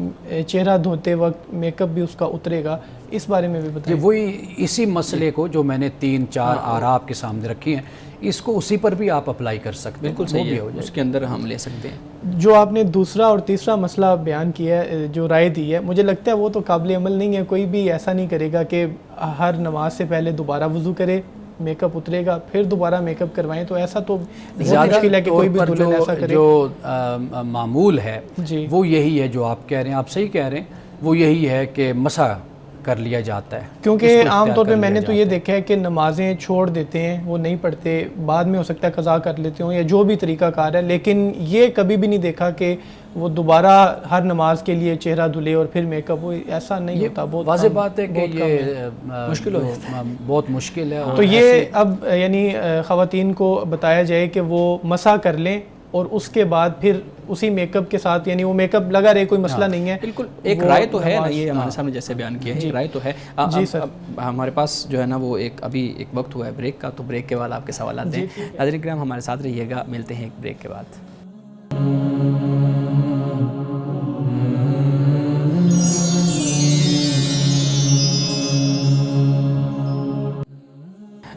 چہرہ دھوتے وقت میک اپ بھی اس کا اترے گا، اس بارے میں بھی بتائیں۔ وہی اسی مسئلے کو جو میں نے 3-4 آراء آپ کے سامنے رکھی ہیں اس کو اسی پر بھی آپ اپلائی کر سکتے ہیں، بالکل صحیح ہے، اس کے اندر ہم لے سکتے ہیں۔ جو آپ نے دوسرا اور تیسرا مسئلہ بیان کیا ہے، جو رائے دی ہے، مجھے لگتا ہے وہ تو قابل عمل نہیں ہے، کوئی بھی ایسا نہیں کرے گا کہ ہر نماز سے پہلے دوبارہ وضو کرے، میک اپ اترے گا پھر دوبارہ میک اپ کروائیں، تو ایسا تو بہت مشکل ہے کہ کوئی بھی دلہن ایسا کرے۔ جو معمول ہے وہ یہی ہے جو آپ کہہ رہے ہیں، آپ صحیح کہہ رہے ہیں، وہ یہی ہے کہ مسح کر لیا جاتا ہے. کیونکہ عام طور پہ میں نے تو یہ دیکھا ہے کہ نمازیں چھوڑ دیتے ہیں, وہ نہیں پڑھتے, بعد میں ہو سکتا ہے قضا کر لیتے ہوں یا جو بھی طریقہ کار ہے, لیکن یہ کبھی بھی نہیں دیکھا کہ وہ دوبارہ ہر نماز کے لیے چہرہ دھلے اور پھر میک اپ, وہ ایسا نہیں ہوتا. بہت واضح بات ہے کہ یہ مشکل بہت مشکل ہے. تو یہ اب یعنی خواتین کو بتایا جائے کہ وہ مسح کر لیں اور اس کے بعد پھر اسی میک اپ کے ساتھ, یعنی وہ میک اپ لگا رہے, کوئی مسئلہ نہیں ہے. بالکل ایک رائے تو ہے نا, یہ ہمارے سامنے جیسے بیان کیا ہے, رائے تو ہے. جی سر, ہمارے پاس جو ہے نا وہ ابھی ایک وقت ہوا ہے بریک کا, تو بریک کے بعد آپ کے سوالات دیں. ناظرین کرام ہمارے ساتھ رہیے گا, ملتے ہیں ایک بریک کے بعد.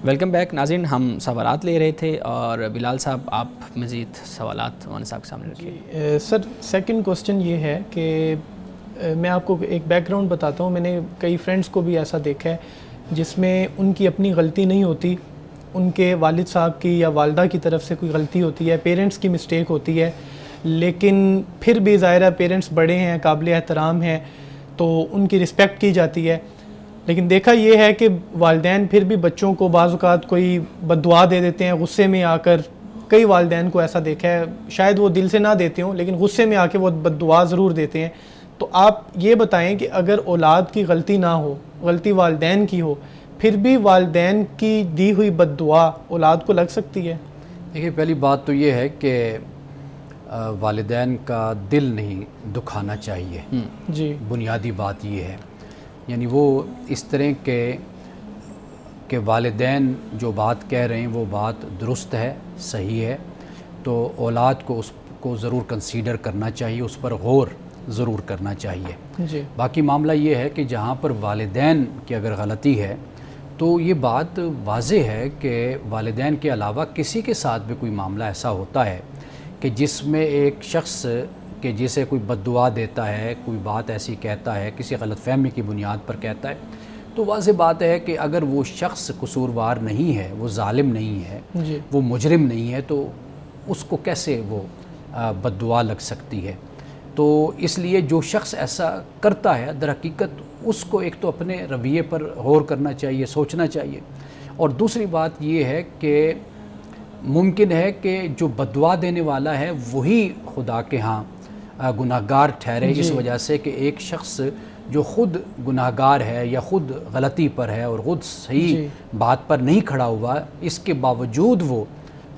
Welcome back. ناظرین ہم سوالات لے رہے تھے اور بلال صاحب آپ مزید سوالات ہمارے صاحب کے سامنے رکھیے. سر سیکنڈ کوسچن یہ ہے کہ میں آپ کو ایک بیک گراؤنڈ بتاتا ہوں. میں نے کئی فرینڈس کو بھی ایسا دیکھا ہے جس میں ان کی اپنی غلطی نہیں ہوتی, ان کے والد صاحب کی یا والدہ کی طرف سے کوئی غلطی ہوتی ہے, پیرنٹس کی مسٹیک ہوتی ہے, لیکن پھر بھی ظاہرہ پیرنٹس بڑے ہیں, قابل احترام ہیں, تو ان کی رسپیکٹ کی جاتی ہے. لیکن دیکھا یہ ہے کہ والدین پھر بھی بچوں کو بعض اوقات کوئی بد دعا دے دیتے ہیں غصے میں آ کر. کئی والدین کو ایسا دیکھا ہے, شاید وہ دل سے نہ دیتے ہوں لیکن غصے میں آ کے وہ بد دعا ضرور دیتے ہیں. تو آپ یہ بتائیں کہ اگر اولاد کی غلطی نہ ہو, غلطی والدین کی ہو, پھر بھی والدین کی دی ہوئی بد دعا اولاد کو لگ سکتی ہے؟ دیکھیے پہلی بات تو یہ ہے کہ والدین کا دل نہیں دکھانا چاہیے. جی, بنیادی بات یہ ہے. یعنی وہ اس طرح کہ والدین جو بات کہہ رہے ہیں وہ بات درست ہے, صحیح ہے, تو اولاد کو اس کو ضرور کنسیڈر کرنا چاہیے, اس پر غور ضرور کرنا چاہیے. جی, باقی معاملہ یہ ہے کہ جہاں پر والدین کی اگر غلطی ہے تو یہ بات واضح ہے کہ والدین کے علاوہ کسی کے ساتھ بھی کوئی معاملہ ایسا ہوتا ہے کہ جس میں ایک شخص کہ جسے کوئی بد دعا دیتا ہے, کوئی بات ایسی کہتا ہے, کسی غلط فہمی کی بنیاد پر کہتا ہے, تو واضح بات ہے کہ اگر وہ شخص قصوروار نہیں ہے, وہ ظالم نہیں ہے, جی, وہ مجرم نہیں ہے, تو اس کو کیسے وہ بد دعا لگ سکتی ہے. تو اس لیے جو شخص ایسا کرتا ہے در حقیقت اس کو ایک تو اپنے رویے پر غور کرنا چاہیے, سوچنا چاہیے. اور دوسری بات یہ ہے کہ ممکن ہے کہ جو بد دعا دینے والا ہے وہی خدا کے ہاں گناہگار ٹھہرے, اس وجہ سے کہ ایک شخص جو خود گناہگار ہے یا خود غلطی پر ہے اور خود صحیح بات پر نہیں کھڑا ہوا, اس کے باوجود وہ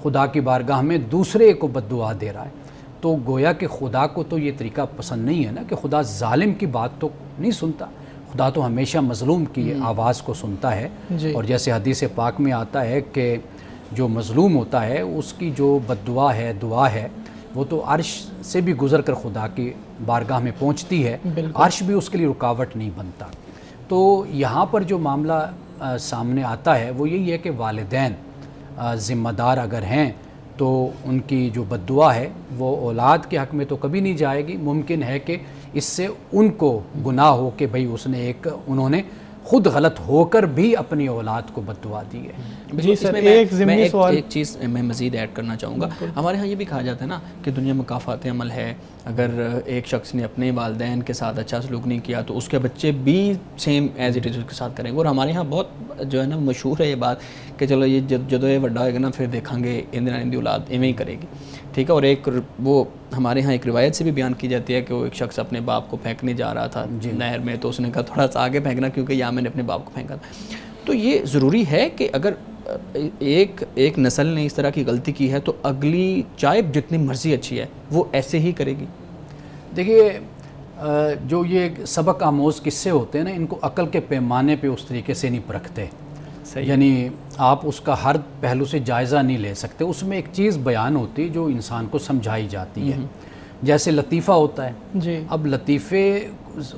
خدا کی بارگاہ میں دوسرے کو بد دعا دے رہا ہے. تو گویا کہ خدا کو تو یہ طریقہ پسند نہیں ہے نا, کہ خدا ظالم کی بات تو نہیں سنتا, خدا تو ہمیشہ مظلوم کی آواز کو سنتا ہے. اور جیسے حدیث پاک میں آتا ہے کہ جو مظلوم ہوتا ہے اس کی جو بد دعا ہے, دعا ہے, وہ تو عرش سے بھی گزر کر خدا کی بارگاہ میں پہنچتی ہے, عرش بھی اس کے لیے رکاوٹ نہیں بنتا. تو یہاں پر جو معاملہ سامنے آتا ہے وہ یہی ہے کہ والدین ذمہ دار اگر ہیں تو ان کی جو بد دعا ہے وہ اولاد کے حق میں تو کبھی نہیں جائے گی. ممکن ہے کہ اس سے ان کو گناہ ہو کہ بھئی انہوں نے خود غلط ہو کر بھی اپنی اولاد کو بد دعا دی ہے. جی سر, ایک چیز میں مزید ایڈ کرنا چاہوں گا. ہمارے ہاں یہ بھی کہا جاتا ہے نا کہ دنیا مکافات عمل ہے. اگر ایک شخص نے اپنے والدین کے ساتھ اچھا سلوک نہیں کیا تو اس کے بچے بھی سیم ایز اٹ از اس کے ساتھ کریں گے. اور ہمارے ہاں بہت جو ہے نا مشہور ہے یہ بات کہ چلو یہ جدو یہ بڑا ہوئے گا نا پھر دیکھیں گے اندر اولاد ایویں ہی کرے گی, ٹھیک ہے. اور ایک وہ ہمارے ہاں ایک روایت سے بھی بیان کی جاتی ہے کہ وہ ایک شخص اپنے باپ کو پھینکنے جا رہا تھا نہر میں, تو اس نے کہا تھوڑا سا آگے پھینکنا کیونکہ یہاں میں نے اپنے باپ کو پھینکا تھا. تو یہ ضروری ہے کہ اگر ایک نسل نے اس طرح کی غلطی کی ہے تو اگلی چاہے جتنی مرضی اچھی ہے وہ ایسے ہی کرے گی. دیکھیے جو یہ سبق آموز قصے ہوتے ہیں نا, ان کو عقل کے پیمانے پہ اس طریقے سے نہیں پرکھتے. یعنی آپ اس کا ہر پہلو سے جائزہ نہیں لے سکتے. اس میں ایک چیز بیان ہوتی جو انسان کو سمجھائی جاتی ہے, جیسے لطیفہ ہوتا ہے. جی, اب لطیفے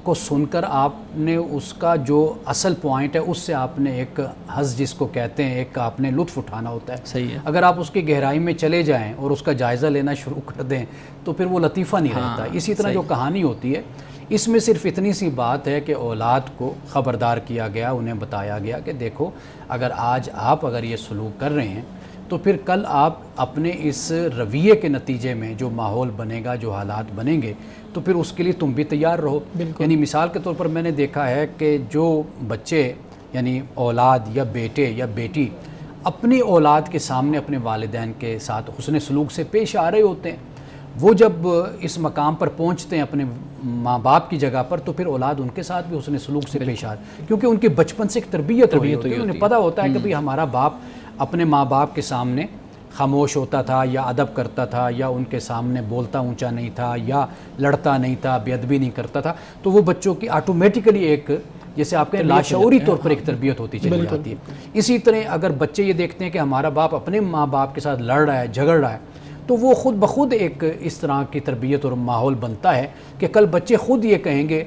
کو سن کر آپ نے اس کا جو اصل پوائنٹ ہے اس سے آپ نے ایک حظ جس کو کہتے ہیں ایک آپ نے لطف اٹھانا ہوتا ہے. صحیح ہے. اگر آپ اس کی گہرائی میں چلے جائیں اور اس کا جائزہ لینا شروع کر دیں تو پھر وہ لطیفہ نہیں رہتا. اسی طرح جو کہانی ہوتی ہے اس میں صرف اتنی سی بات ہے کہ اولاد کو خبردار کیا گیا, انہیں بتایا گیا کہ دیکھو اگر آج آپ اگر یہ سلوک کر رہے ہیں تو پھر کل آپ اپنے اس رویے کے نتیجے میں جو ماحول بنے گا، جو حالات بنیں گے، تو پھر اس کے لیے تم بھی تیار رہو۔ یعنی مثال کے طور پر میں نے دیکھا ہے کہ جو بچے یعنی اولاد یا بیٹے یا بیٹی اپنی اولاد کے سامنے اپنے والدین کے ساتھ حسن سلوک سے پیش آ رہے ہوتے ہیں، وہ جب اس مقام پر پہنچتے ہیں اپنے ماں باپ کی جگہ پر، تو پھر اولاد ان کے ساتھ بھی حسن سلوک سے پیش آ رہے ہیں، کیونکہ ان کے بچپن سے ایک تربیت ہوئی ہوتی ہے، انہیں پتہ ہوتا ہے کہ بھئی ہمارا باپ اپنے ماں باپ کے سامنے خاموش ہوتا تھا یا ادب کرتا تھا، یا ان کے سامنے بولتا اونچا نہیں تھا، یا لڑتا نہیں تھا، بے ادبی نہیں کرتا تھا، تو وہ بچوں کی آٹومیٹیکلی ایک جیسے آپ کہیں لاشعوری طور پر ایک تربیت ہوتی چلی جاتی ہے۔ اسی طرح اگر بچے یہ دیکھتے ہیں کہ ہمارا باپ اپنے ماں باپ کے ساتھ لڑ رہا ہے، جھگڑ رہا ہے، تو وہ خود بخود ایک اس طرح کی تربیت اور ماحول بنتا ہے کہ کل بچے خود یہ کہیں گے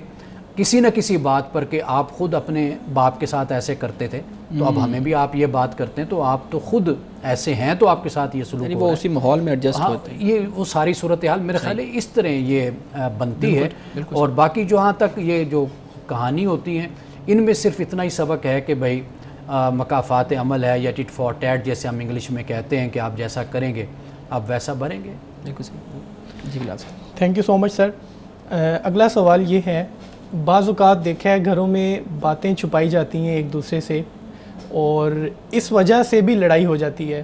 کسی نہ کسی بات پر کہ آپ خود اپنے باپ کے ساتھ ایسے کرتے تھے، تو اب ہمیں بھی آپ یہ بات کرتے ہیں، تو آپ تو خود ایسے ہیں، تو آپ کے ساتھ یہ سلوک وہ اسی ماحول میں ایڈجسٹ ہوتے ہیں۔ یہ وہ ساری صورتحال میرے خیال ہے اس طرح یہ بنتی ہے۔ اور باقی جہاں تک یہ جو کہانی ہوتی ہیں، ان میں صرف اتنا ہی سبق ہے کہ بھائی مکافات عمل ہے، یا ٹٹ فار ٹیٹ جیسے ہم انگلش میں کہتے ہیں کہ آپ جیسا کریں گے آپ ویسا بنیں گے۔ بالکل صحیح جی، بلال صاحب۔ تھینک یو سو مچ سر۔ اگلا سوال یہ ہے، بعض اوقات دیکھا ہے گھروں میں باتیں چھپائی جاتی ہیں ایک دوسرے سے، اور اس وجہ سے بھی لڑائی ہو جاتی ہے۔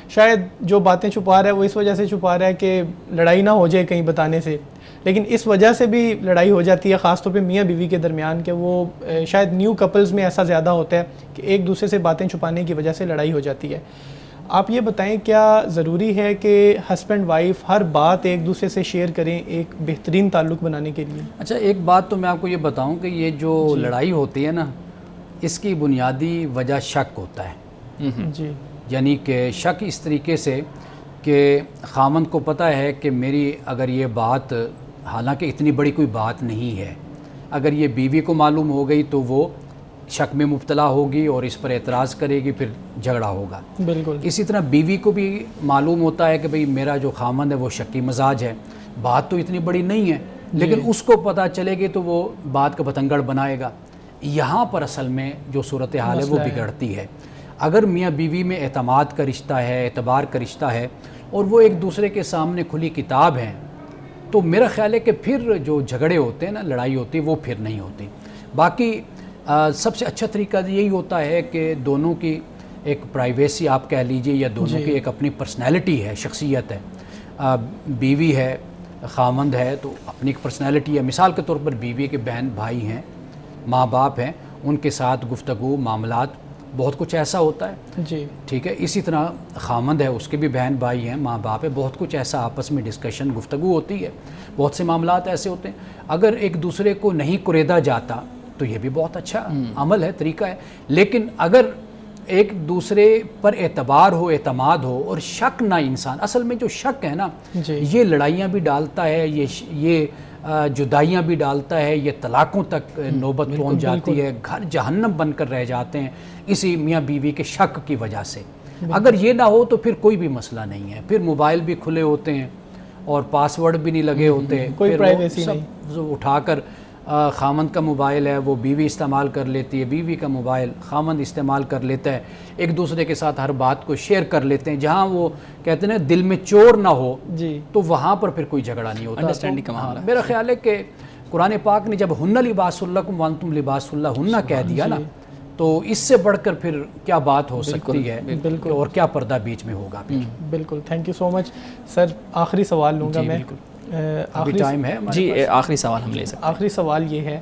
شاید جو باتیں چھپا رہا ہے وہ اس وجہ سے چھپا رہا ہے کہ لڑائی نہ ہو جائے کہیں بتانے سے، لیکن اس وجہ سے بھی لڑائی ہو جاتی ہے، خاص طور پہ میاں بیوی کے درمیان، کہ وہ شاید نیو کپلز میں ایسا زیادہ ہوتا ہے کہ ایک دوسرے سے باتیں چھپانے کی وجہ سے لڑائی ہو جاتی ہے۔ آپ یہ بتائیں کیا ضروری ہے کہ ہسبینڈ وائف ہر بات ایک دوسرے سے شیئر کریں ایک بہترین تعلق بنانے کے لیے؟ اچھا، ایک بات تو میں آپ کو یہ بتاؤں کہ یہ جو لڑائی ہوتی ہے نا، اس کی بنیادی وجہ شک ہوتا ہے۔ جی، یعنی کہ شک اس طریقے سے کہ خامند کو پتہ ہے کہ میری اگر یہ بات، حالانکہ اتنی بڑی کوئی بات نہیں ہے، اگر یہ بیوی کو معلوم ہو گئی تو وہ شک میں مبتلا ہوگی اور اس پر اعتراض کرے گی، پھر جھگڑا ہوگا۔ بالکل اسی طرح بیوی کو بھی معلوم ہوتا ہے کہ بھئی میرا جو خامند ہے وہ شکی مزاج ہے، بات تو اتنی بڑی نہیں ہے، لیکن اس کو پتہ چلے گی تو وہ بات کا بتنگڑ بنائے گا۔ یہاں پر اصل میں جو صورتحال ہے وہ بگڑتی ہے۔ اگر میاں بیوی میں اعتماد کا رشتہ ہے، اعتبار کا رشتہ ہے، اور وہ ایک دوسرے کے سامنے کھلی کتاب ہیں، تو میرا خیال ہے کہ پھر جو جھگڑے ہوتے ہیں نا، لڑائی ہوتی ہے، وہ پھر نہیں ہوتی۔ باقی سب سے اچھا طریقہ یہی ہوتا ہے کہ دونوں کی ایک پرائیویسی آپ کہہ لیجئے، یا دونوں کی ایک اپنی پرسنالٹی ہے، شخصیت ہے۔ بیوی ہے، خامند ہے، تو اپنی ایک پرسنالٹی ہے۔ مثال کے طور پر بیوی کے بہن بھائی ہیں، ماں باپ ہیں، ان کے ساتھ گفتگو، معاملات، بہت کچھ ایسا ہوتا ہے، جی ٹھیک ہے۔ اسی طرح خامند ہے، اس کے بھی بہن بھائی ہیں، ماں باپ ہے، بہت کچھ ایسا آپس میں ڈسکشن، گفتگو ہوتی ہے، بہت سے معاملات ایسے ہوتے ہیں۔ اگر ایک دوسرے کو نہیں کریدا جاتا تو یہ بھی بہت اچھا عمل ہے، طریقہ ہے۔ لیکن اگر ایک دوسرے پر اعتبار ہو، اعتماد ہو، اور شک نہ، انسان اصل میں جو شک ہے نا، یہ لڑائیاں بھی ڈالتا ہے، یہ جدائیاں بھی ڈالتا ہے، یہ طلاقوں تک نوبت پہنچ جاتی ہے، گھر جہنم بن کر رہ جاتے ہیں اسی میاں بیوی کے شک کی وجہ سے۔ اگر یہ نہ ہو تو پھر کوئی بھی مسئلہ نہیں ہے، پھر موبائل بھی کھلے ہوتے ہیں اور پاس ورڈ بھی نہیں لگے ہوتے، کوئی پرائیویسی نہیں، سب اٹھا کر خامند کا موبائل ہے وہ بیوی استعمال کر لیتی ہے، بیوی کا موبائل خامند استعمال کر لیتا ہے، ایک دوسرے کے ساتھ ہر بات کو شیئر کر لیتے ہیں۔ جہاں وہ کہتے ہیں نا دل میں چور نہ ہو، تو وہاں پر پھر کوئی جھگڑا نہیں ہوتا۔ انڈرسٹینڈنگ کا معاملہ۔ میرا خیال ہے کہ قرآن پاک نے جب ہن لباس لکم وانتم لباس لہن کہہ دیا نا، تو اس سے بڑھ کر پھر کیا بات ہو سکتی ہے، اور کیا پردہ بیچ میں ہوگا پھر۔ بالکل، تھینک یو سو مچ سر۔ آخری سوال لوں گا میں، ابھی ٹائم ہے جی، آخری سوال ہم لے سکتے ہیں۔ آخری سوال یہ ہے،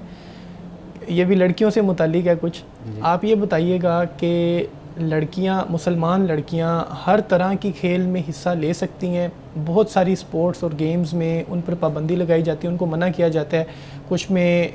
یہ بھی لڑکیوں سے متعلق ہے کچھ۔ آپ یہ بتائیے گا کہ لڑکیاں، مسلمان لڑکیاں ہر طرح کی کھیل میں حصہ لے سکتی ہیں؟ بہت ساری سپورٹس اور گیمز میں ان پر پابندی لگائی جاتی ہے، ان کو منع کیا جاتا ہے، کچھ میں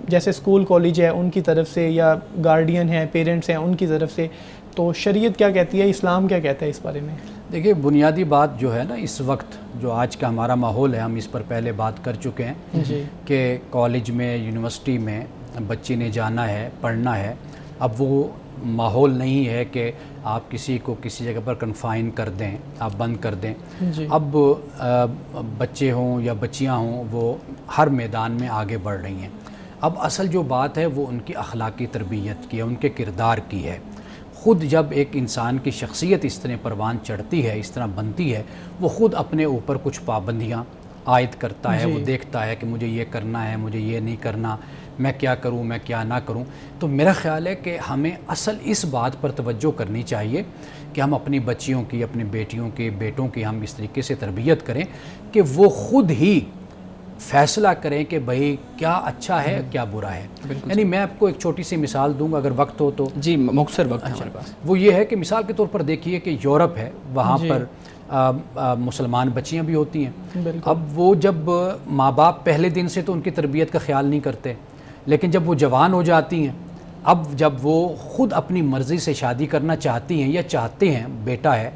جیسے اسکول کالج ہے ان کی طرف سے، یا گارڈین ہیں، پیرنٹس ہیں، ان کی طرف سے، تو شریعت کیا کہتی ہے، اسلام کیا کہتا ہے اس بارے میں؟ دیکھیے، بنیادی بات جو ہے نا، اس وقت جو آج کا ہمارا ماحول ہے، ہم اس پر پہلے بات کر چکے ہیں کہ کالج میں، یونیورسٹی میں بچی نے جانا ہے، پڑھنا ہے۔ اب وہ ماحول نہیں ہے کہ آپ کسی کو کسی جگہ پر کنفائن کر دیں، آپ بند کر دیں۔ اب بچے ہوں یا بچیاں ہوں، وہ ہر میدان میں آگے بڑھ رہی ہیں۔ اب اصل جو بات ہے وہ ان کی اخلاقی تربیت کی ہے، ان کے کردار کی ہے۔ خود جب ایک انسان کی شخصیت اس طرح پروان چڑھتی ہے، اس طرح بنتی ہے، وہ خود اپنے اوپر کچھ پابندیاں عائد کرتا ہے، وہ دیکھتا ہے کہ مجھے یہ کرنا ہے، مجھے یہ نہیں کرنا، میں کیا کروں، میں کیا نہ کروں۔ تو میرا خیال ہے کہ ہمیں اصل اس بات پر توجہ کرنی چاہیے کہ ہم اپنی بچیوں کی، اپنی بیٹیوں کی، بیٹوں کی ہم اس طریقے سے تربیت کریں کہ وہ خود ہی فیصلہ کریں کہ بھئی کیا اچھا ہے، کیا برا ہے۔ یعنی میں آپ کو ایک چھوٹی سی مثال دوں گا اگر وقت ہو تو۔ جی مختصر وقت ہے ہمارے پاس۔ وہ یہ ہے کہ مثال کے طور پر دیکھیے کہ یورپ ہے، وہاں پر مسلمان بچیاں بھی ہوتی ہیں۔ اب وہ جب ماں باپ پہلے دن سے تو ان کی تربیت کا خیال نہیں کرتے، لیکن جب وہ جوان ہو جاتی ہیں، اب جب وہ خود اپنی مرضی سے شادی کرنا چاہتی ہیں یا چاہتے ہیں، بیٹا ہے،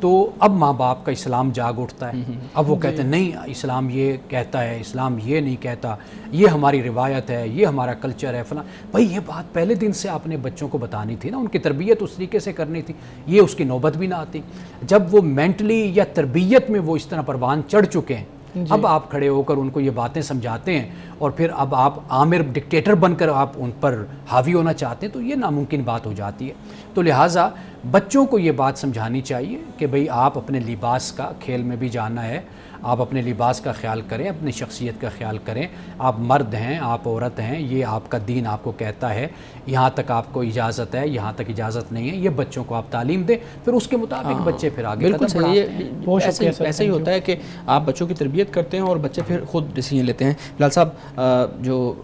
تو اب ماں باپ کا اسلام جاگ اٹھتا ہے۔ اب وہ کہتے ہیں نہیں، اسلام یہ کہتا ہے، اسلام یہ نہیں کہتا، یہ ہماری روایت ہے، یہ ہمارا کلچر ہے فلاں۔ بھائی یہ بات پہلے دن سے آپ نے بچوں کو بتانی تھی نا، ان کی تربیت اس طریقے سے کرنی تھی، یہ اس کی نوبت بھی نہ آتی۔ جب وہ مینٹلی یا تربیت میں وہ اس طرح پروان چڑھ چکے ہیں، اب آپ کھڑے ہو کر ان کو یہ باتیں سمجھاتے ہیں اور پھر اب آپ آمر ڈکٹیٹر بن کر آپ ان پر حاوی ہونا چاہتے ہیں، تو یہ ناممکن بات ہو جاتی ہے۔ تو لہٰذا بچوں کو یہ بات سمجھانی چاہیے کہ بھئی آپ اپنے لباس کا کھیل میں بھی جانا ہے، آپ اپنے لباس کا خیال کریں، اپنی شخصیت کا خیال کریں۔ آپ مرد ہیں، آپ عورت ہیں، یہ آپ کا دین آپ کو کہتا ہے، یہاں تک آپ کو اجازت ہے، یہاں تک اجازت نہیں ہے۔ یہ بچوں کو آپ تعلیم دیں، پھر اس کے مطابق بچے پھر آگے بالکل قدم بڑھاتے ہیں۔ ایسے ہی ہوتا ہے کہ آپ بچوں کی تربیت کرتے ہیں اور بچے پھر خود ڈیسیجن لیتے ہیں۔ بلال صاحب، جو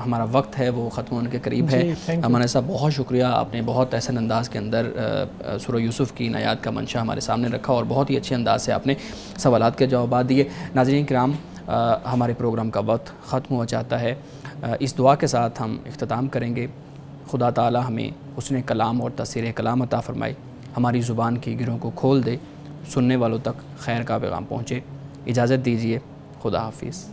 ہمارا وقت ہے وہ ختم ہونے کے قریب ہے۔ امانہ صاحب بہت شکریہ، آپ نے بہت احسن انداز کے اندر سورہ یوسف کی آیات کا منشا ہمارے سامنے رکھا اور بہت ہی اچھے انداز سے آپ نے سوالات کے جوابات دیے۔ ناظرین کرام، ہمارے پروگرام کا وقت ختم ہوا چاہتا ہے۔ اس دعا کے ساتھ ہم اختتام کریں گے۔ خدا تعالی ہمیں حسن کلام اور تاثیر کلام عطا فرمائے، ہماری زبان کی گروں کو کھول دے، سننے والوں تک خیر کا پیغام پہنچے۔ اجازت دیجیے، خدا حافظ۔